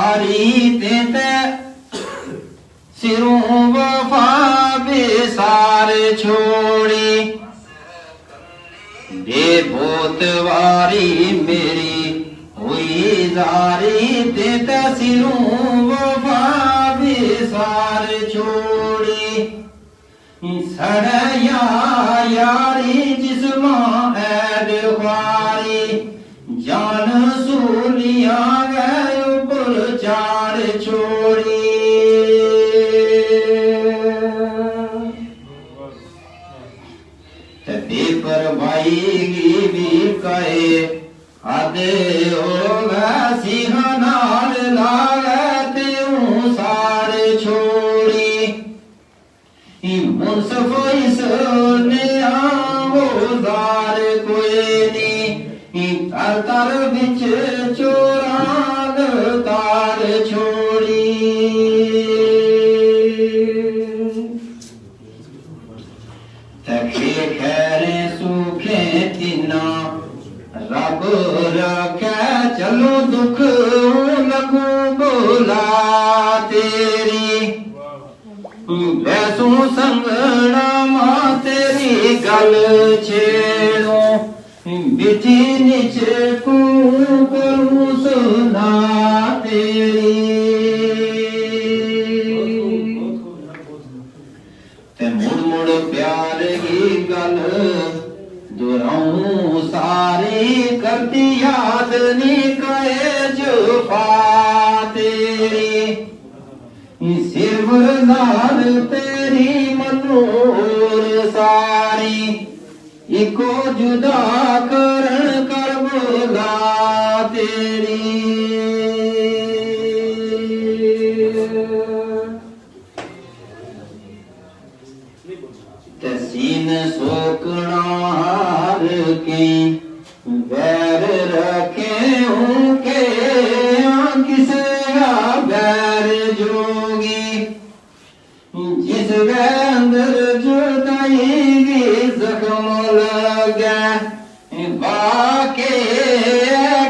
वारी ते सिरों वफा बेसार छोड़ी दे बहुत वारी मेरी हुई जारी ते सिरों वफा बेसार छोड़ी सड़या यारी जिस्मा ऐड ख्वारी जान सूलिया गए ऊपर चार छोड़ी पेपर भाईगी भी कहे आदे होगा सिंहनाल लागते हूँ सारे छोड़ी मुंसफ इसने आमोदार कोई नी तर तर बिच चोराग तार छोड़ी तखे खैरे सूखे तिना रब रखे चलो दुख लगू बोला तेरी बैसू संगना मां तेरी गल छेड़ो बिठी नीचे को करूं सुना तेरी ते मुड़ मुड़ प्यार की गल दुराऊं सारी करती याद नी कहे जुफा तेरी सिरवरदार तेरी मनोर सारी इको जुदा करण कर बोला तेरी तसीन सोकना हार के बैर रखे हूँ के किसे बैर जोगी जिस अंदर जुदाई जख्म लगा बाके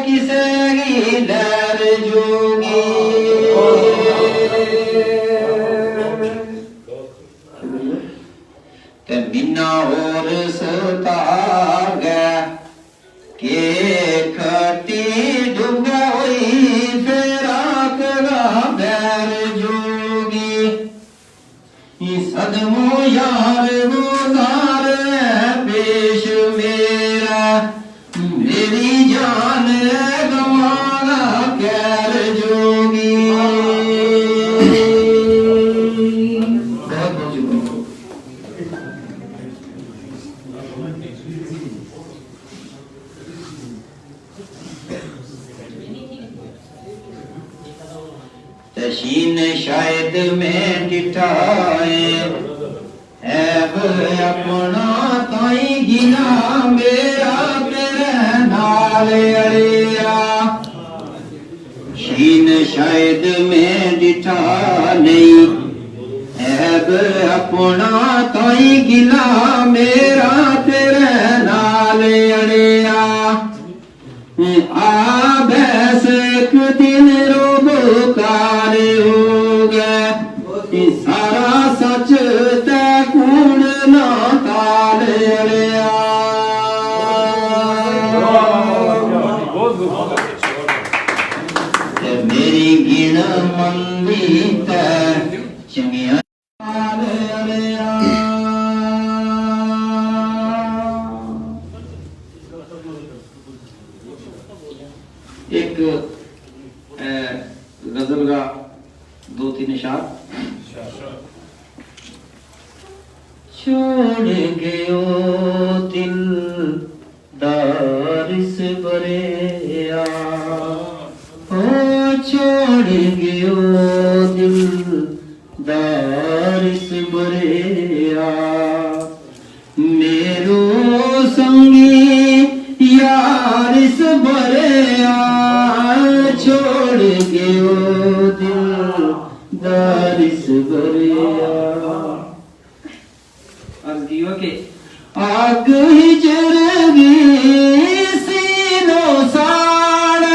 किसे की लहर जोगी ते बिना और सता गया के खटी डूब गई फेरा करा बैर जोगी सदमो यार गुजार पेश मेरा मेरी जान गवाना कैर जोगी तशीन शायद में डिठाए ऐब अपना ताई गिना मेरा तेरे नाल अड़िया शीन शायद में डिठा नहीं ऐब अपना ताई गिला मेरा तेरे नाल अड़िया आ भैस एक दिन रोबकार हो गए सारा सच तै कूण ना ताल अड़िया मेरी गिण मंदी तै चंगिया एक गजल का दो तीन इशार छोड़ गयो दिल दारिस बरेया ओ छोड़ गयो दिल दारिस बरेया मेरो संगी यारिस बरेया छोड़ गयो दिल दारिस बरेया अर्जियो के आग हिजरगी सीनो साड़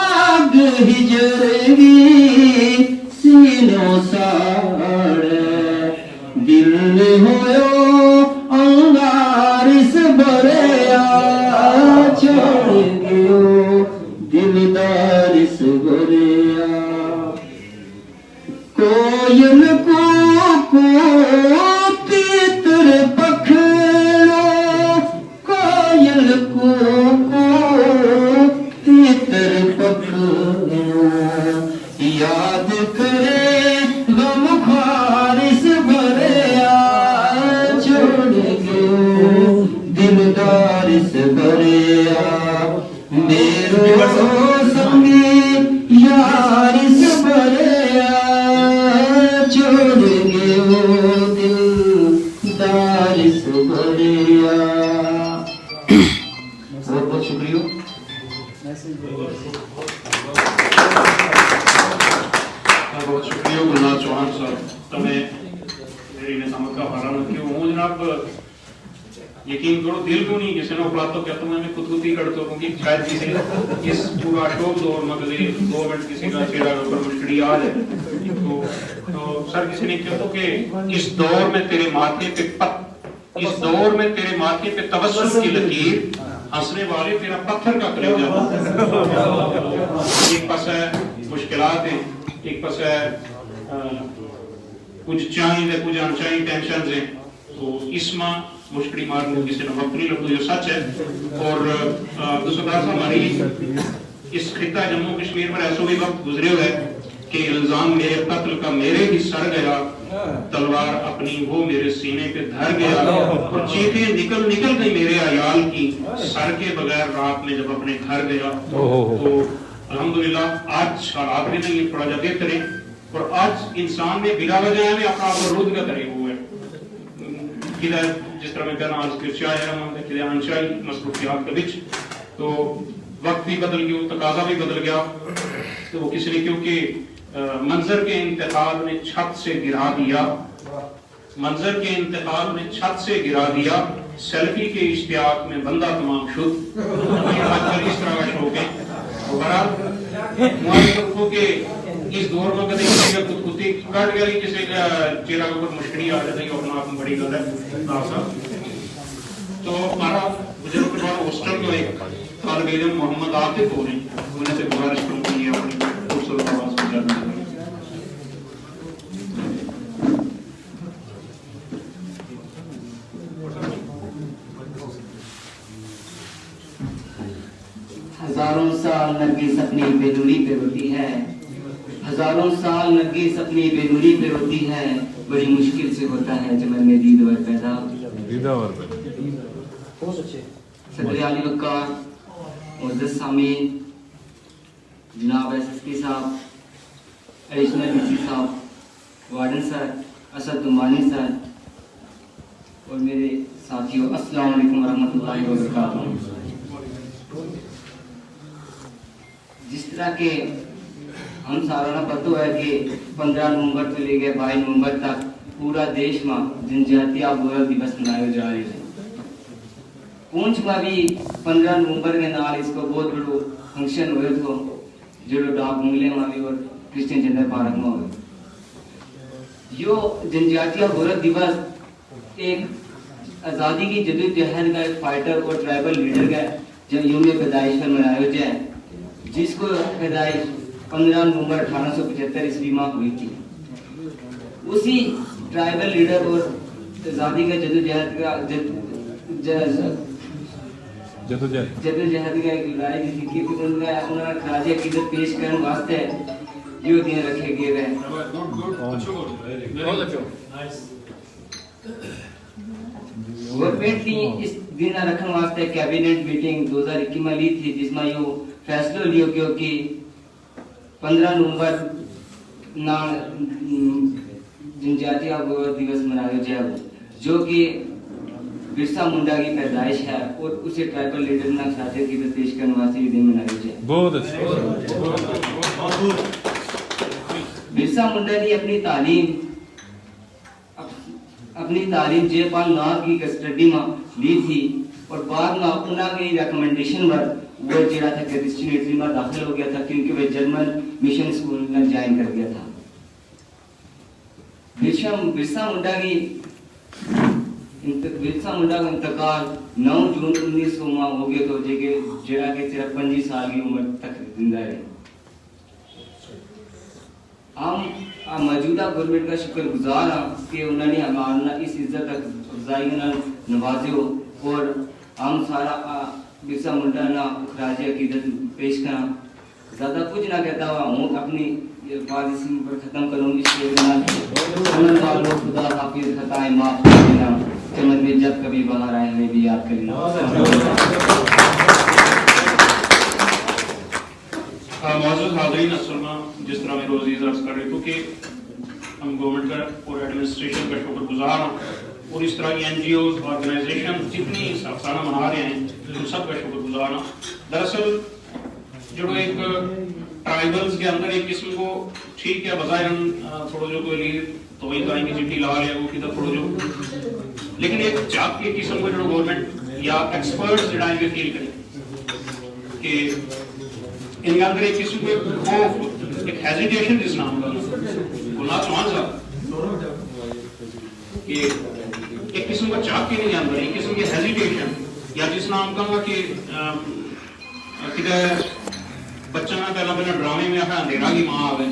आग हिजरे पलकों को तितर पकड़ो, याद करे गम खारिस भरिया, छोड़ गयो दिलदार से भरिया, मेरो संगी यार से भरिया, छोड़ गयो दिलदार से भरिया। बहुत बहुत शुक्रिया। बहुत शुक्रिया गुलनाथ चौहान साहब, તમે मेरी ने समझ का हारा નથી હું જનાબ यकीन करो दिल क्यों नहीं किसी ने उपलब्ध तो कहता हूँ मैं खुदकुदी करता हूँ कि शायद किसी इस पूरा अशोक दौर में कभी 2 मिनट किसी का चेहरा के ऊपर मुश्किल आ जाए तो सर किसी ने कहता कि इस दौर में तेरे माथे पे तबस्सुम की लकीर, हंसने वाले तेरा पत्थर का कलेजा। एक पास है मुश्किलात है, एक पास है कुछ चाहिए कुछ अनचाही टेंशन है, तो इसमें मुश्किल मारने किसी ने वक्त नहीं लगता, जो सच है। और दूसरा हमारी इस खिता जम्मू कश्मीर पर ऐसा भी वक्त गुजरे हुए कि इल्जाम मेरे कत्ल का मेरे ही सर गया, तलवार अपनी वो मेरे सीने पे धर गया, और चीखें निकल गई मेरे अयाल की, सर के बगैर रात में जब अपने घर गया। तो अल्हम्दुलिल्लाह आज हालात भी नहीं थोड़ा जा बेहतर है, और आज इंसान में बिला वजह में अपना अवरोध का करे हुए किधर जिस तरह मैं कहना आज किरचा है हम किधर अनचाही मसरूफियात के बीच, तो वक्त भी बदल गया, तकाजा भी बदल गया। तो वो किसी ने क्योंकि मंजर के इंतकाल ने छत से गिरा दिया, मंजर के इंतकाल ने छत से गिरा दिया, सेल्फी के इश्तियाक में बंदा तमाम शुद्ध। आजकल इस तरह का शौक है। बहरहाल मुआरिफ के इस दौर में कभी किसी का खुदकुदी कट गई, किसी का चेहरा के ऊपर मुश्किल आ जाती है, अपना आप में बड़ी गल है। तो हमारा बुजुर्ग के बाद हॉस्टल में एक तालिब इल्म मोहम्मद आतिफ हो रहे हैं, उन्हें से गुजारिश करूंगी ये अपनी खूबसूरत आवाज में जाते हैं। हजारों साल नरगिस अपनी बेनूरी पे रोती है, हजारों साल नरगिस अपनी बेनूरी पे रोती है, बड़ी मुश्किल से होता है चमन में दीदार पैदा। सदर आली वक़ार मुअज़्ज़ज़ सामीन, जनाब एसएसपी साहब, एडिशनल डीसी साहब, वार्डन सर, असद दुमानी सर और मेरे साथियों, अस्सलाम वालेकुम रहमतुल्लाहि व बरकातहू। जिस तरह के हम सारा पता है कि 15 नवंबर से लेकर 22 नवंबर तक पूरा देश में जनजातीय गौरव दिवस मनाया जा रहा है। पूंछ में भी 15 नवंबर के नाल इसको बहुत बड़ो फंक्शन हुए तो जो डाक बंगले में भी और क्रिश्चियन जनता पार्क में हुए। यो जनजातीय गौरव दिवस एक आज़ादी की जदोजहद का एक फाइटर और ट्राइबल लीडर का जब यूम पैदाइश पर मनाया जाए, जिसको पैदाइश 15 नवंबर 1875 ईस्वी में हुई थी। उसी ट्राइबल लीडर और आज़ादी का जदोजहद का एक लड़ाई थी कि उन्होंने खराज अकीदत पेश करने वास्ते यो दिन रखे गए हैं। गवर्नमेंट ने इस दिन रखने वास्ते कैबिनेट मीटिंग 2021 में ली थी, जिसमें यो फैसला लियो गयो कि 15 नवंबर ना जनजातीय गौरव दिवस मनाया जाए, जो कि बिरसा मुंडा की पैदाइश है, और उसे ट्राइबल लीडर ने खराजे की पेश करने वास्ते ये दिन मनाया जाए। बहुत अच्छा। बिरसा मुंडा ने अपनी तालीम जयपाल नाथ की कस्टडी में ली थी, और बाद में उनकी रिकमेंडेशन पर वो जेड़ा था क्रिश्चियन इटली में दाखिल हो गया था, क्योंकि वह जर्मन मिशन स्कूल में ज्वाइन कर गया था। बिरसा मुंडा का इंतकाल 9 जून 1900 में हो गया, तो जेड़ा के सिर्फ 25 साल की उम्र तक जिंदा रहे। हम मौजूदा गवर्नमेंट का शुक्रगुजार हैं कि उन्होंने हमारा इस इज्जत अफजाई में नवाजे और हम सारा बिरसा मुंडा ना खराज अकीदत पेश करा। ज़्यादा कुछ ना कहता हुआ हूँ अपनी बात इसी पर ख़त्म करूँ। इसके बिना खुदा हाफिज़ खताएं माफ़ कर देना, चमन में जब कभी बाहर आए हमें भी याद करना। मौजूद हाज़रीन असलमा, जिस तरह मैं रोज़ अर्ज़ कर रही थी कि हम गवर्नमेंट का और एडमिनिस्ट्रेशन का शुक्रगुजार हैं और इस तरह की NGOs ऑर्गेनाइजेशन जितनी सालाना मना रहे हैं उन सब का शुक्रगुजार हैं। दरअसल जो एक ट्राइबल्स के अंदर एक किस्म को ठीक है बजाय थोड़ा जो कोई तो वही कहेंगे चिट्ठी ला लिया वो किधर थोड़ा जो, लेकिन एक जात की किस्म को जो गवर्नमेंट या एक्सपर्ट्स जड़ाएंगे फील करें कि इनके अंदर एक किस्म को खौफ, एक हेजिटेशन जिस नाम का गुलनाथ चौहान साहब कि एक किस्म का चाक के नहीं अंदर एक किस्म की हेजिटेशन या जिस नाम का कि बच्चा ना पहला ड्रामे में आखा अंधेरा की माँ आवे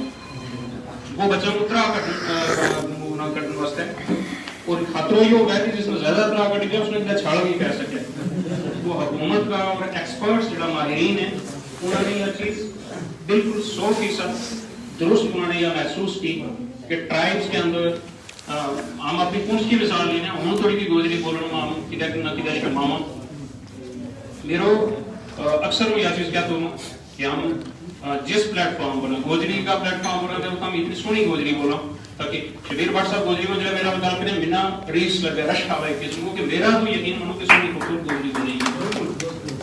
वो बच्चा को त्राह कटने वास्ते और खतरा ये होगा कि जिसने ज्यादा त्राह कट गया उसने इतना छाड़ नहीं कह सके। वो हुकूमत का और एक्सपर्ट्स जो माहिरीन है उन्होंने यह चीज बिल्कुल 100% दुरुस्त उन्होंने यह महसूस की कि ट्राइब्स के अंदर हम अपनी पुंछ की मिसाल लेना उन्होंने थोड़ी की गोजरी बोलना हम किधर न किधर मामा मेरो अक्सर मैं यह चीज कहता हूँ कि हम जिस प्लेटफॉर्म पर गोजरी का प्लेटफॉर्म पर तो हम इतनी सोहनी गोजरी बोला ताकि शबीर भट्ट साहब गोजरी में जो मेरा बता करें बिना रीस लगे रश आवे किस्म को कि मेरा तो यकीन मानो कि सोहनी खूबसूरत गोजरी बनेगी।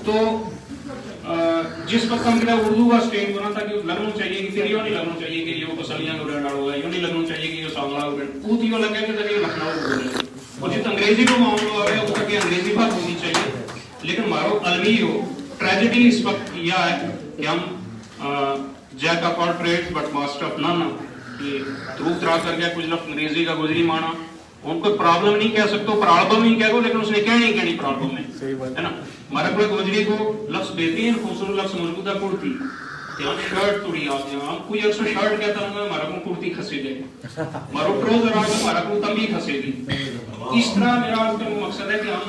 तो जिस वक्त हम मेरा उर्दू का स्टेज बना था कि लगना चाहिए कि फिर यो नहीं लगना चाहिए कि यो कसलियां को रहना होगा, यो नहीं लगना चाहिए कि यो सांगला को पूत यो लगे कि जब लखनऊ को बोले और जिस अंग्रेजी को मामला आ रहा है उसका कि अंग्रेजी बात होनी चाहिए। लेकिन मारो अलमी हो ट्रेजेडी इस वक्त यह है कि हम jack of all trades but master of none कि धूप त्रास कर गया कुछ लोग अंग्रेजी का गुजरी माना उनको प्रॉब्लम नहीं कह सकते प्रॉब्लम नहीं कह दो लेकिन उसने क्या नहीं कहनी प्रॉब्लम है ना। हमारे को गुजरी को लफ्ज बेहतरीन खूबसूरत लफ्ज मौजूदा कुर्ती यहाँ शर्ट थोड़ी आती है हम कोई अक्सर शर्ट कहता हूँ हमारा को कुर्ती खसे जाए मारो ट्राउजर आ गया हमारा को तंबी खसेगी। इस तरह मेरा मकसद है कि हम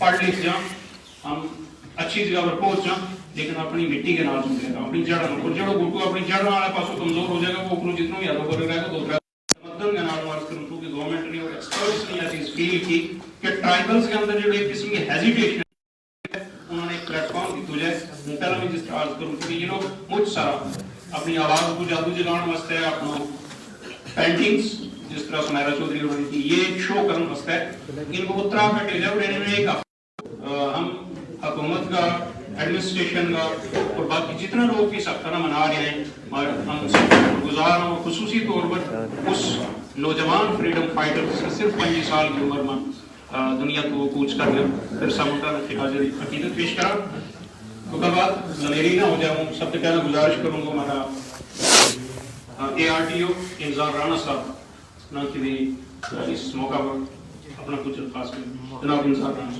पढ़ लिख जाए हम अच्छी जगह पर पहुंच जाए लेकिन अपनी मिट्टी के नाल जुड़ेगा अपनी जड़ और जड़ों बूटो अपनी जड़ वाले पासों कमजोर हो जाएगा वो जितना भी यादों करेगा तो तमद्दुन के नाल मार्च करूं क्योंकि गवर्नमेंट ने और एक्सपर्ट्स ने ये चीज फील की कि ट्राइबल्स के अंदर जो एक किस्म की हेजिटेशन उन्होंने एक प्लेटफॉर्म दी तुझे पहला मैं जिस तरह अर्ज करूं कि ये लोग मुझ सारा अपनी आवाज को जादू जगाने वास्ते अपना पेंटिंग्स जिस तरह सुनैरा चौधरी उन्होंने की ये शो करने वास्ते इनको उत्तराखंड रिजर्व रहने में एक हम हुकूमत का एडमिनिस्ट्रेशन का और बाकी जितना लोग भी सख्ताना मना रहे हैं हम गुजार और खुसूसी तौर पर उस नौजवान फ्रीडम फाइटर जिसने सिर्फ 25 साल की उम्र में दुनिया को कूच कर दिया फिर सामुदा अकीदत पेश करा तो कल बात जमेरी ना हो जाऊँ सबसे पहले गुजारिश करूँगा हमारा ARTO इंतजार राणा साहब ना कि इस मौका पर अपना कुछ खास जनाब इंतजार राणा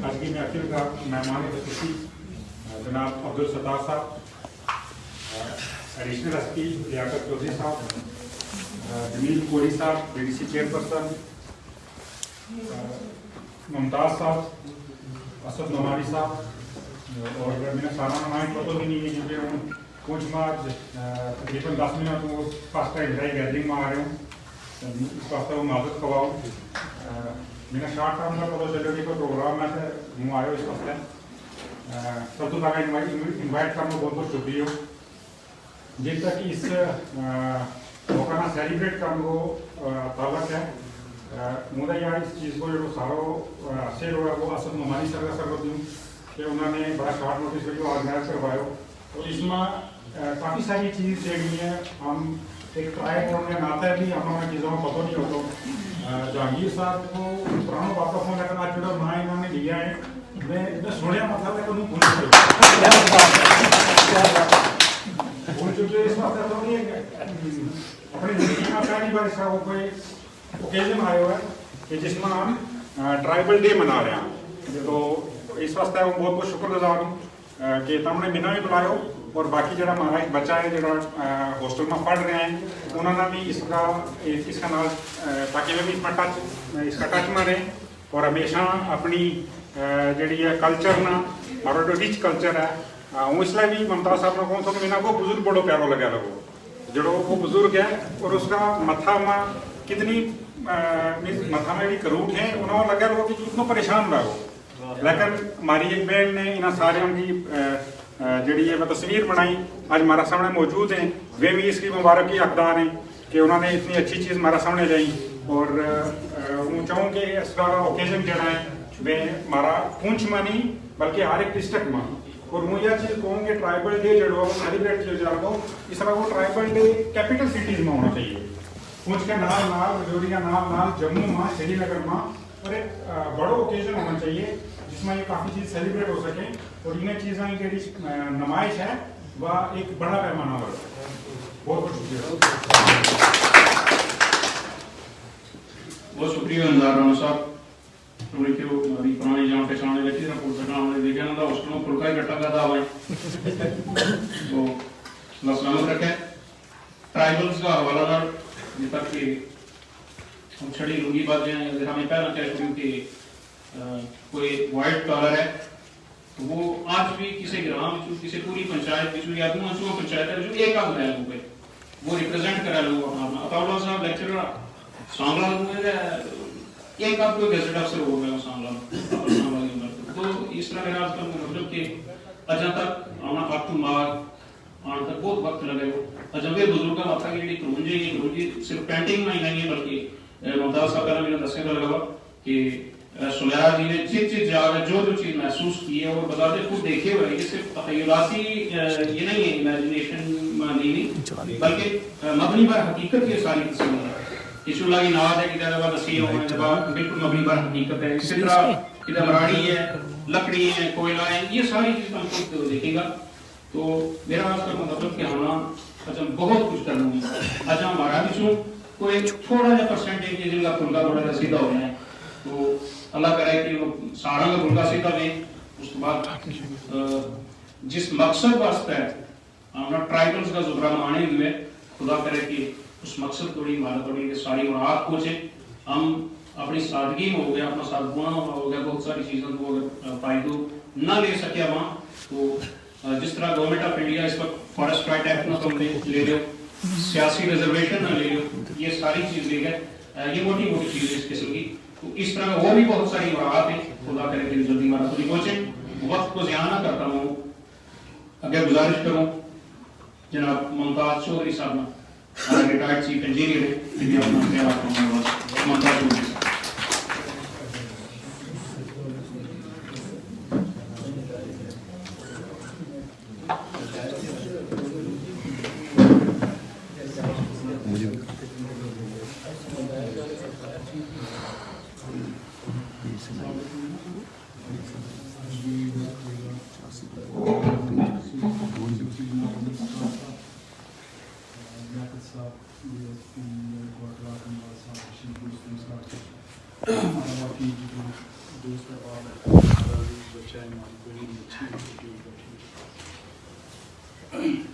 आज की महफिल का मेहमान खुशी जनाब अब्दुल सत्तार साहब, एडिशनल एसपी लियाकत चौधरी साहब, जमील कोरी साहब BDC चेयरपर्सन, मुमताज साहब, असद नोमानी साहब और मेरा सारा नाम पता भी नहीं है क्योंकि हम कुछ मार्च तकरीबन 10 मिनट वो फर्स्ट टाइम गैदरिंग में आ रहे हूँ इस वास्ते वो माजूद खवाऊँ मेरा शार्ट टर्म का पता चलो कि कोई प्रोग्राम में से हूँ आयो इस वास्ते सब तो लगा इन्वाइट करना बहुत बहुत शुक्रिया जिन तक इस मौका ना सेलिब्रेट करने को ताल्लुक है मुझे यार इस चीज़ को जो सारो शेयर हुआ वो असद नोमानी सर का करती हूँ कि उन्होंने बड़ा शॉर्ट नोटिस वीडियो ऑर्गेनाइज करवाया और इसमें काफ़ी सारी चीज़ देखनी है हम एक ट्राई होने के नाते भी हमारा चीज़ों में पता नहीं होता जहांगीर साहब को पुराना वापस होने का ना चुड़ा ना इन्होंने लिया है मैं सुने मतलब है तो नहीं भूल चुके इस वास्ते तो नहीं अपनी जिंदगी में पहली बार इसका वो कोई ओकेजन आया हुआ है कि जिसमें हम ट्राइबल डे मना रहे हैं तो इस वास्ते मैं बहुत बहुत शुक्रगुजार हूँ कि तुमने मैंने भी बुलायो और बाकी जरा हमारा एक बच्चा है जो हॉस्टल में पढ़ रहे हैं उन्होंने भी इसका नाल ताकि वे भी इसका टच में रहें और हमेशा अपनी जी है कल्चर ना हमारा जो रिच कल्चर है इसलिए भी मुमताज साहब ने कौन सा मैंने वो बुजुर्ग बड़ो प्यारो लगे लगो जो वो बुजुर्ग है और उसका मथा में कितनी मथा में भी करूट है उन्होंने लगे लोगों की कितना परेशान रहो लेकिन हमारी एक बहन ने इन सारे की जी है तस्वीर बनाई आज हमारा सामने मौजूद हैं वे भी इसकी मुबारक की हकदार हैं कि उन्होंने इतनी अच्छी चीज़ हमारा सामने लाई और मैं चाहूँ कि इसका ओकेजन जरा है वे हमारा पुंछ में नहीं बल्कि हर एक डिस्ट्रिक्ट में और मैं यह चीज़ कहूँ कि ट्राइबल डे जो सेलिब्रेट किया जा रहा हो इस तरह वो ट्राइबल डे कैपिटल सिटीज़ में होना चाहिए पुंछ के नाल राजौरी का नाल जम्मू में श्रीनगर में और एक बड़ा ओकेजन होना चाहिए जिसमें ये काफ़ी चीज़ सेलिब्रेट हो सके और इन्हें चीज़ें की नुमाइश है वह एक बड़ा पैमाना हो बहुत बहुत शुक्रिया। बहुत शुक्रिया अंजार राणा साहब थोड़ी क्यों हमारी पुरानी जान पहचान बैठी ना पुलिस का हमने देखा ना उसको फुलका ही कट्टा का था भाई तो सलामत रखे ट्राइबल्स का हवाला ना जिस तक कि हम छड़ी लुंगी बात हैं जैसे हमें पहला कह शुरू कि कोई वाइट कलर है तो वो आज भी किसी ग्राम किसी पूरी पंचायत बिचू या दूं अंचू पंचायत है जो एक आध है वो रिप्रेजेंट करा लो अपना अताउल्ला साहब लेक्चरर सांगला में एक आध कोई गेजेट अफसर हो गया सांगला तो इस तरह मेरा आज तक मतलब कि अजा तक आना अप टू मार्क आने तक बहुत वक्त लगेगा अजब वे बुजुर्ग का माथा की क्रूंजी सिर्फ पेंटिंग में ही नहीं है बल्कि मुमताज साहब का मैंने दसने का लगा कि सुलेहा जी ने जिस जगह जो चीज महसूस की है और बताते खुद देखे हुए ये सिर्फ तखयलाती ये नहीं है इमेजिनेशन में नहीं बल्कि मबनी पर हकीकत ये सारी तस्वीर है इशुल्लाह की नाद है कि जब नसीह होने जब बिल्कुल मबनी पर हकीकत है इसी तरह कि मराड़ी है लकड़ी है कोयला है ये सारी चीज हमको देखेगा तो मेरा आज का मतलब कि हमारा अच्छा बहुत कुछ करना है अच्छा हमारा भी कोई थोड़ा सा परसेंटेज जिनका फुलका थोड़ा सा सीधा हो जाए तो अल्लाह करे कि वो सारा का फुलका सीधा दें उसके बाद जिस मकसद वास्ते हमारा ट्राइबल्स का जुबरा माने हुए खुदा करे कि उस मकसद को भी हमारा थोड़ी सारी मुराद पहुंचे हम अपनी सादगी में हो गया अपना सादगुना हो गया बहुत सारी चीज़ों को अगर फायदो न ले सके वहाँ तो जिस तरह गवर्नमेंट ऑफ इंडिया इस वक्त फॉरेस्ट राइट एक्ट में तुम ले लो सियासी रिजर्वेशन न ले लो ये सारी चीज़ ले गए ये मोटी मोटी चीज़ है इस किस्म की तो इस तरह वो भी बहुत सारी मुराद है खुदा करे कि जल्दी हमारा थोड़ी पहुंचे वक्त को ज़िया ना करता हूँ अगर गुजारिश करूँ जनाब मुमताज चौधरी साहब रिटायर्ड चीफ इंजीनियर है मुमताज चौधरी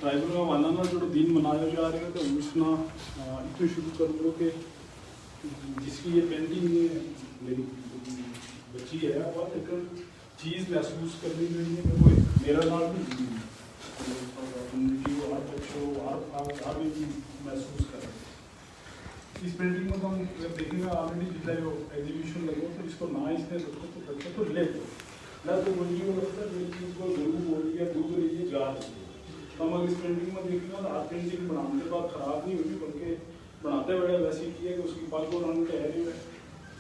ट्राइबल का मानना जो दिन मनाया जा रहा है तो उसना इतो शुरू कर दो कि जिसकी ये पेंटिंग मेरी बची है और एक चीज़ महसूस करनी चाहिए कि कोई मेरा नाम भी कम्युनिटी और बच्चों और भी महसूस कर इस पेंटिंग में हम देखेंगे ऑलरेडी जितना जो एग्जीबिशन लगे तो इसको ना इसने रखो तो बच्चे तो ले दो ना तो बोलिए को लगता है मेरी चीज़ को जरूर बोलिए या दूर लीजिए जा हम अगर इस पेंटिंग में देखेंगे तो आर्ट पेंटिंग बनाने के बाद खराब नहीं होगी बल्कि बनाते बड़े वैसे ही किया कि उसकी पल को रंग ठहरे हुए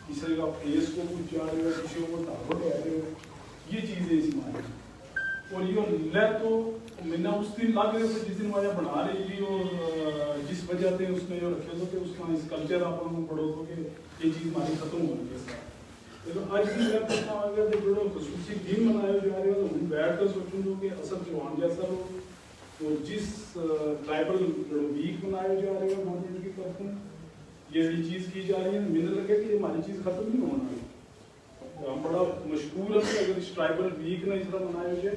किसी का फेस को कुछ जा रहे हो किसी को धागो ठहरे हुए ये चीज़ें इसमें आई और ये ले तो मैंने उस दिन लग रहे थे जिस दिन वजह बना रही थी और जिस वजह से उसने जो रखे थे उसका इस कल्चर आप पढ़ो तो कि ये चीज़ हमारी खत्म हो गई है तो आज भी मैं पूछना आ गया जो खसूसी दिन मनाए जा रहे हो तो हम बैठ कर सोचूंगा कि असल जवान जैसा लोग तो जिस ट्राइबल वीक मनाए जा रहे हैं गवर्नमेंट की तरफ ये चीज़ की जा रही है मुझे लगे कि हमारी चीज़ खत्म नहीं होना है हम बड़ा मशहूर है अगर इस ट्राइबल वीक ने इस तरह मनाए जाए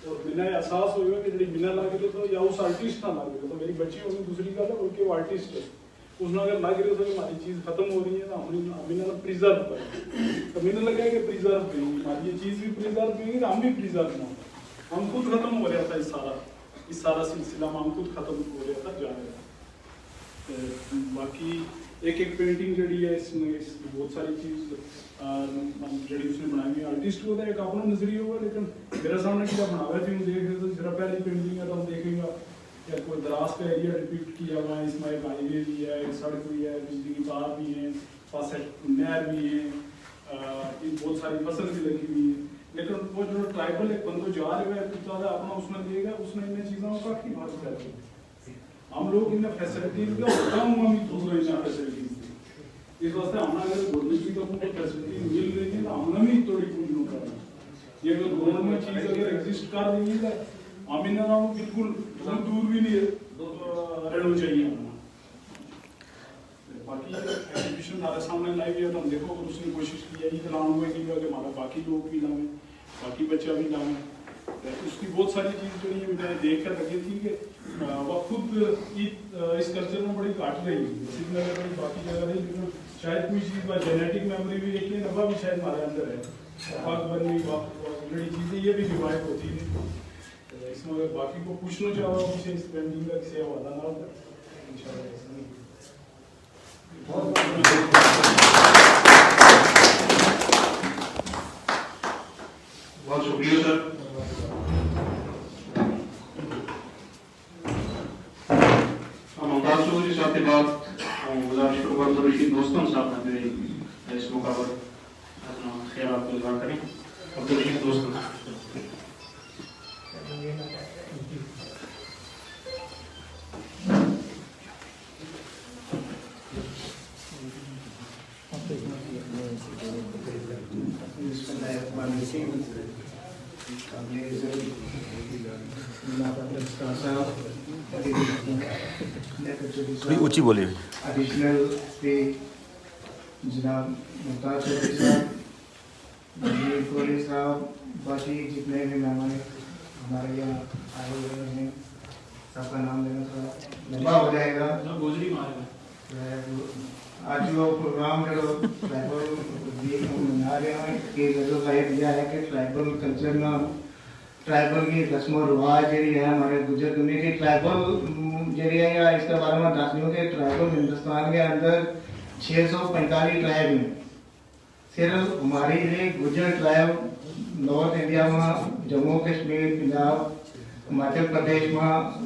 और बिना एहसास होगा कि जी बिना लग रहे तो या उस आर्टिस्ट ना लग रहे तो मेरी बच्ची होगी दूसरी गल है बल्कि वो आर्टिस्ट है उसने अगर लग रहे तो हमारी चीज़ खत्म हो रही है तो हमें प्रिजर्व करें तो मैंने लगा कि प्रिजर्व करेंगे हमारी ये चीज़ भी प्रिजर्व करेंगे तो हम भी प्रिजर्व ना हम खुद खत्म हो रहा था इस सारा सिलसिला में हम खुद खत्म हो रहा था जा रहा था बाकी एक पेंटिंग जी है इसमें बहुत सारी चीज़ जी उसने बनाई हुई आर्टिस्ट को एक अपना नजरिया होगा लेकिन मेरे सामने क्या बना हुआ थी देख रहे तो जरा पहली पेंटिंग है तो हम देखेंगे या कोई दराज का एरिया डिपिक्ट किया हुआ है इसमें एक हाईवे भी है एक सड़क भी है बिजली की तार भी है पास नहर भी है बहुत सारी फसल भी लगी हुई है लेकिन वो जो ट्राइबल एक बंदो जा रहे हैं ज़्यादा अपना उसने देगा उसने इन चीज़ों का की बात कर रही हम लोग इन फैसिलिटीज का कम हम दूसरे इन फैसिलिटीज इस वास्ते हमने अगर गवर्नमेंट की तरफ को फैसिलिटी मिल रही है तो हमने भी थोड़ी पूरी करना ये अगर गवर्नमेंट चीज़ अगर एग्जिस्ट कर रही है हम इन बिल्कुल दूर भी नहीं रहना चाहिए बाकी एग्जीबिशन हमारे सामने लाई हुई है तो हम देखो अगर उसने कोशिश की है ये लाने हुए कि हमारा बाकी लोग भी लाएं बाकी बच्चा भी लाएं उसकी बहुत सारी चीज़ जो है मैंने देख कर लगी थी कि वह खुद इस कल्चर में बड़ी काट रही है श्रीनगर में बाकी जगह रही लेकिन शायद कोई चीज़ वह जेनेटिक मेमोरी भी एक नफा भी शायद हमारे अंदर है अकबर में बड़ी चीज़ें ये भी रिवाइव होती है इसमें अगर बाकी को पूछना चाहो किसी इस पेंटिंग का किसी वादा ना होता बहुत शुक्रिया सर हम मुमताज चौधरी साहब के बाद गुजारिश करूँगा तो रशीद दोस्तों साहब ने इस मौका पर अपना ख्याल आपको इजहार करें और तो रशीद दोस्तों थोड़ी ऊंची बोलिए एडिशनल पे जनाब मुमताज चौधरी साहब कोहली साहब बाकी जितने भी मेहमान हमारे यहाँ आए हुए हैं सबका नाम लेना थोड़ा लंबा हो जाएगा गोजरी मारेगा आज जो प्रोग्राम जो ट्राइबल मना रहे हैं कि जो जाहिर दिया है कि ट्राइबल कल्चर में ट्राइबल की रस्म रिवाज जी है हमारे गुजर कम्युनिटी ट्राइबल जी है या इसके बारे में दस दूँ कि ट्राइबल हिंदुस्तान के अंदर 645 ट्राइब हैं सिर्फ हमारी ये गुजर ट्राइब नॉर्थ इंडिया में जम्मू कश्मीर पंजाब हिमाचल प्रदेश में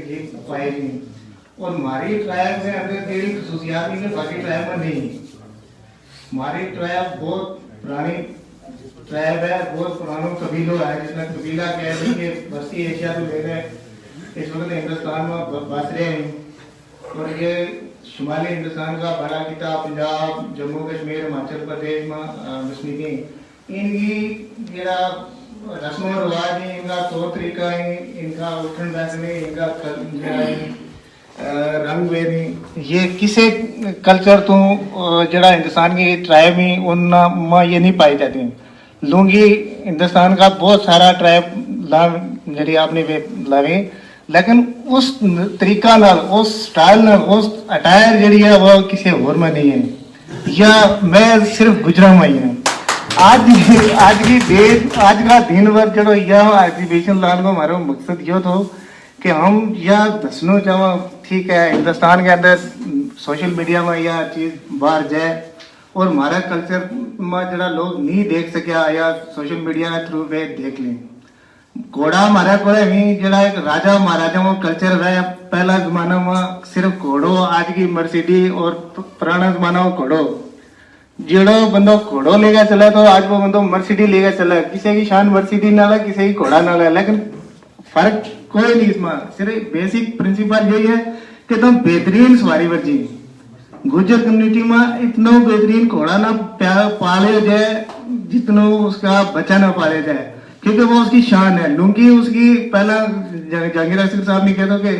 ये पाई गई और हमारी ट्राइब के अंदर तेरी खसूसियात में बाकी ट्राइब में नहीं हमारी ट्राइब बहुत पुरानी ट्राइब है बहुत पुरानों कबीलों है जिसमें कबीला कह रही है बस्ती एशिया तो ले गए इस वक्त हिंदुस्तान में बस रहे हैं और ये शुमाली हिंदुस्तान का बड़ा किता पंजाब जम्मू कश्मीर हिमाचल प्रदेश में बसनीकी इनकी जरा रस्म रिवाज है इनका तौर तरीका है इनका उठन बैठने इनका रंग वेदी ये किसी कल्चर तो जरा हिंदुस्तान की ट्राइब में उन ये नहीं पाई जाती लुंगी हिंदुस्तान का बहुत सारा ट्राइब जी आपने लावे लेकिन उस तरीका नाल उस स्टाइल नाल उस अटायर जी है वो किसी और में नहीं है या मैं सिर्फ गुजरा में ही हूँ आज की डेट आज का दिन भर जो यह एग्जीबिशन लाने को हमारा मकसद ये तो कि हम यह दसना चाहो ठीक है हिंदुस्तान के अंदर सोशल मीडिया में यह चीज़ बाहर जाए और हमारा कल्चर में जरा लोग नहीं देख सकिया या सोशल मीडिया के थ्रू वे देख लें घोड़ा हमारे को जरा एक राजा महाराजा में कल्चर है पहला जमाना में सिर्फ घोड़ो आज की मर्सिडी और पुराना जमाना में घोड़ो जेड़ो बंदो घोड़ो लेगा चला तो आज वो बंदो मर्सिडी लेगा चला किसी की शान मर्सिडी ना है किसी की घोड़ा ना है लेकिन फर्क कोई नहीं इसमें सिर्फ बेसिक प्रिंसिपल यही है कि तुम बेहतरीन सवारी वर्जी गुजर कम्युनिटी में इतना बेहतरीन घोड़ा ना पाले जाए जितना उसका बच्चा ना पाले जाए क्योंकि वो उसकी शान है लुंगी उसकी पहला जहांगीर असीर साहब ने कहता कि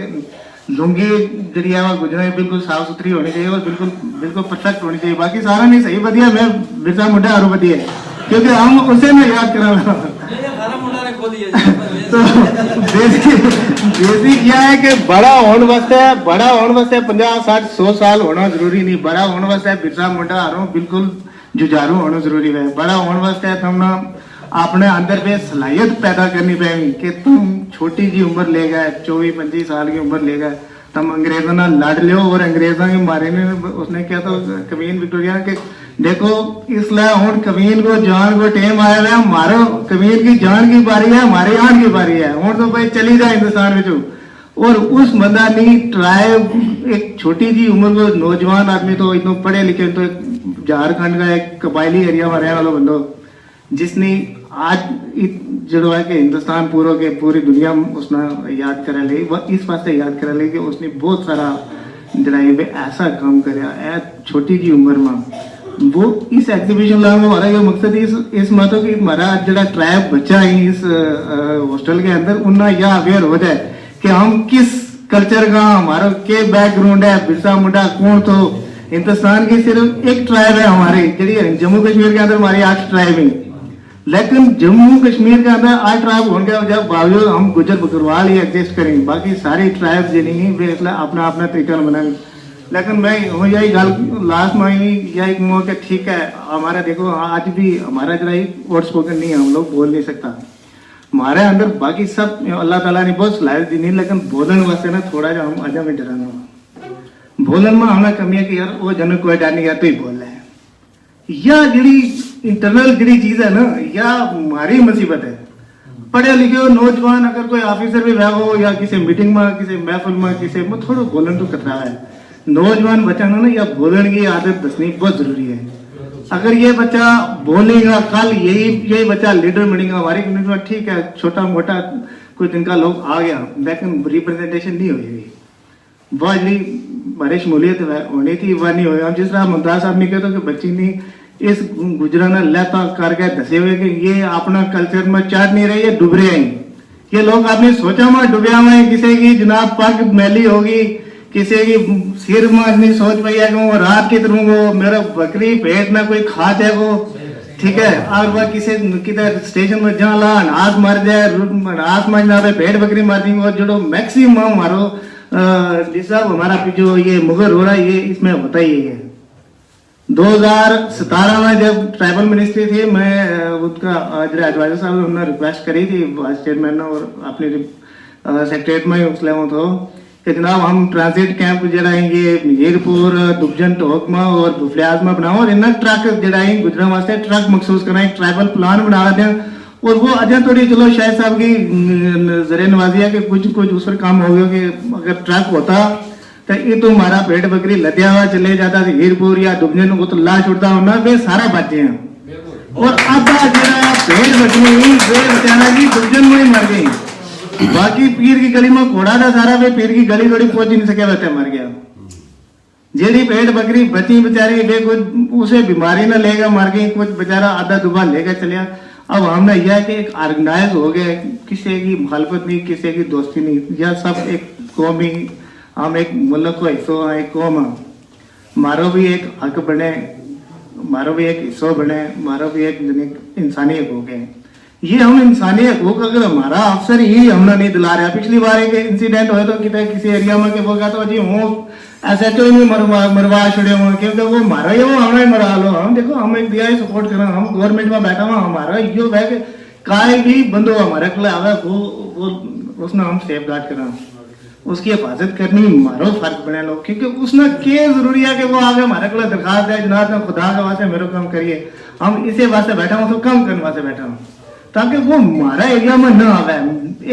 लुंगी जी है वो गुजर बिल्कुल साफ सुथरी होनी चाहिए और बिल्कुल परफेक्ट होनी चाहिए बाकी सारा नहीं सही बढ़िया मैं बिरसा मुंडा और बढ़िया क्योंकि हम उसे ना याद करा तो बेसिक क्या है कि बड़ा होने वास्ते 50-60-100 साल होना जरूरी नहीं। बड़ा होने वास्ते बिरसा मुंडा हारों बिल्कुल जुझारू होना जरूरी है। बड़ा होने वास्ते तुमने अपने अंदर पे सलाहियत पैदा करनी पड़ेगी कि तुम छोटी जी उम्र ले गए, 24-25 साल की उम्र ले गए, तुम अंग्रेजों ना लड़ लियो और अंग्रेजों के मारे ने उसने क्या तो कवीन विक्टोरिया के देखो इसलिए हूं कवीन को जान को टेम आया है, मारो कवीन की जान की बारी है, हमारे आन की बारी है। हूं तो भाई चली जाए हिंदुस्तान में। और उस बंदा नहीं ट्राइब एक छोटी जी उम्र को नौजवान आदमी तो इतना पढ़े लिखे तो झारखंड का एक कबायली एरिया में रहने वाला बंदो जिसने आज जो है कि हिंदुस्तान पूरी दुनिया में उसने याद करा ले, वह इस वास्ते याद करा ले कि उसने बहुत सारा जरा ऐसा काम कराया छोटी जी उम्र में। वो इस एग्जीबिशन लाने में हमारा ये मकसद इस मतलब कि हमारा जरा ट्राइब बच्चा है इस हॉस्टल के अंदर उनना यह अवेयर हो जाए कि हम किस कल्चर का हमारा के बैकग्राउंड है। बिरसा मुंडा कौन तो हिंदुस्तान की सिर्फ एक ट्राइब है हमारी, जी जम्मू कश्मीर के अंदर हमारी 8 ट्राइब है, लेकिन जम्मू कश्मीर के अंदर 8 ट्राइब होने के बावजूद हम गुजर बकरवाल ही एग्जिस्ट करेंगे, बाकी सारी ट्राइब जो नहीं वे अपना अपना तरीका बनाएंगे। लेकिन मैं यही गल लास्ट में यही कहूँ कि ठीक है हमारा देखो आज भी हमारा जरा वर्ड स्पोकन नहीं है, हम लोग बोल नहीं सकता हमारे अंदर, बाकी सब अल्लाह ताला ने बहुत सलाहियत दी नहीं, लेकिन बोलन वास्ते ना थोड़ा जा हम अजा में डराना बोलन में हमें कमी है कि यार वो जन कोई डर नहीं तो ही बोल रहे हैं या जड़ी इंटरनल जड़ी चीज है ना या हमारी मुसीबत है। पढ़े लिखे हो नौजवान अगर कोई ऑफिसर भी रहा हो या किसी मीटिंग में किसी महफिल में किसी में थोड़ा बोलन तो कतरा है। नौजवान बच्चा ना या बोलन की आदत दसनी बहुत जरूरी है। अगर ये बच्चा बोलेगा कल यही बच्चा लीडर बनेगा हमारी कम्युनिटी में, ठीक है छोटा मोटा कुछ दिन का लोग आ गया लेकिन रिप्रेजेंटेशन नहीं होगी, वह जी हमारी शमूलियत होनी थी वह नहीं होगी। जिस तरह मुमताज साहब ने कहते कि बच्ची ने इस गुजराना लता करके दसे हुए कि ये अपना कल्चर में चाट नहीं रही है, डूब रहे हैं ये लोग। आपने सोचा मैं डूबया में किसी की जनाब पग मैली होगी, किसी की सिर में नहीं सोच पाई है कि वो रात की तरह वो मेरा बकरी पेट में कोई खा जाए वो, ठीक है। और वह किसी किधर स्टेशन में जहाँ ला अनाज मर जाए अनाज मर जाए पेट बकरी मार देंगे और जो मैक्सिमम हमारो जिसका हमारा जो ये मुगर हो रहा है ये इसमें होता ही है। 2017 में जब ट्राइबल मिनिस्ट्री थी मैं उसका एडवाइजर साहब ने उन्होंने रिक्वेस्ट करी थी वाइस चेयरमैन और अपने सेक्रेटरी में उसले तो कि जनाब हम ट्रांजिट कैंप जड़ाएंगे मीरपुर दुबजन टोकमा और बुफलियाज में बनाओ और इन्हें ट्रक जड़ाएंगे गुजरा वास्ते ट्रक मखसूस कराएं ट्राइबल प्लान बना दें। और वो अजय थोड़ी चलो शायद साहब की जरिए नवाजी है कि कुछ उस पर काम हो गया कि अगर ट्रक होता तो ये तो हमारा पेट बकरी लद्या हुआ चले जाता हीरपुर या दुबजन वो तो ला छुड़ता होना वे सारा बचे हैं। और अब जरा पेट बकरी वे बेचारा की दुबजन में ही मर गई, बाकी पीर की गली में घोड़ा था सारा वे पीर की गली थोड़ी पहुंच ही नहीं सके बच्चा मर गया। जेडी पेट बकरी बची बेचारी वे कुछ उसे बीमारी ना लेगा मर गई, कुछ बेचारा आधा दुबा लेकर चलिया। अब हमने यह कि एक ऑर्गेनाइज हो गए, किसी की मुखालफत नहीं किसी की दोस्ती नहीं, यह सब एक कौमी हम एक मुल्क को हिस्सों एक कौम मारो भी एक हक बने, मारो भी एक हिस्सों बने, मारो भी एक इंसानी हकूक है। ये हम इंसानी हकूक अगर हमारा अफसर ही हमने नहीं दिला रहा। पिछली बार एक इंसिडेंट हुआ तो किसी एरिया में वो कहता जी हूँ SHO में मरवा छोड़े हुए क्योंकि वो मारा ही वो हमें मरा लो। हम देखो हम एक दिया सपोर्ट करें, हम गवर्नमेंट में बैठा हुआ हमारा यो है कि काय भी बंद हो हमारे खिलाफ वो उसने हम सेफ गार्ड करा उसकी हिफाजत करनी मारो फर्क बने लोग, क्योंकि उसने के जरूरी है कि वो आगे हमारे को दरखास्त है जनाब में खुदा के वास्ते मेरे काम करिए, हम इसे वास्ते बैठा हूँ तो कम करने वास्ते बैठा हूँ ताकि वो हमारा एरिया में न आवे।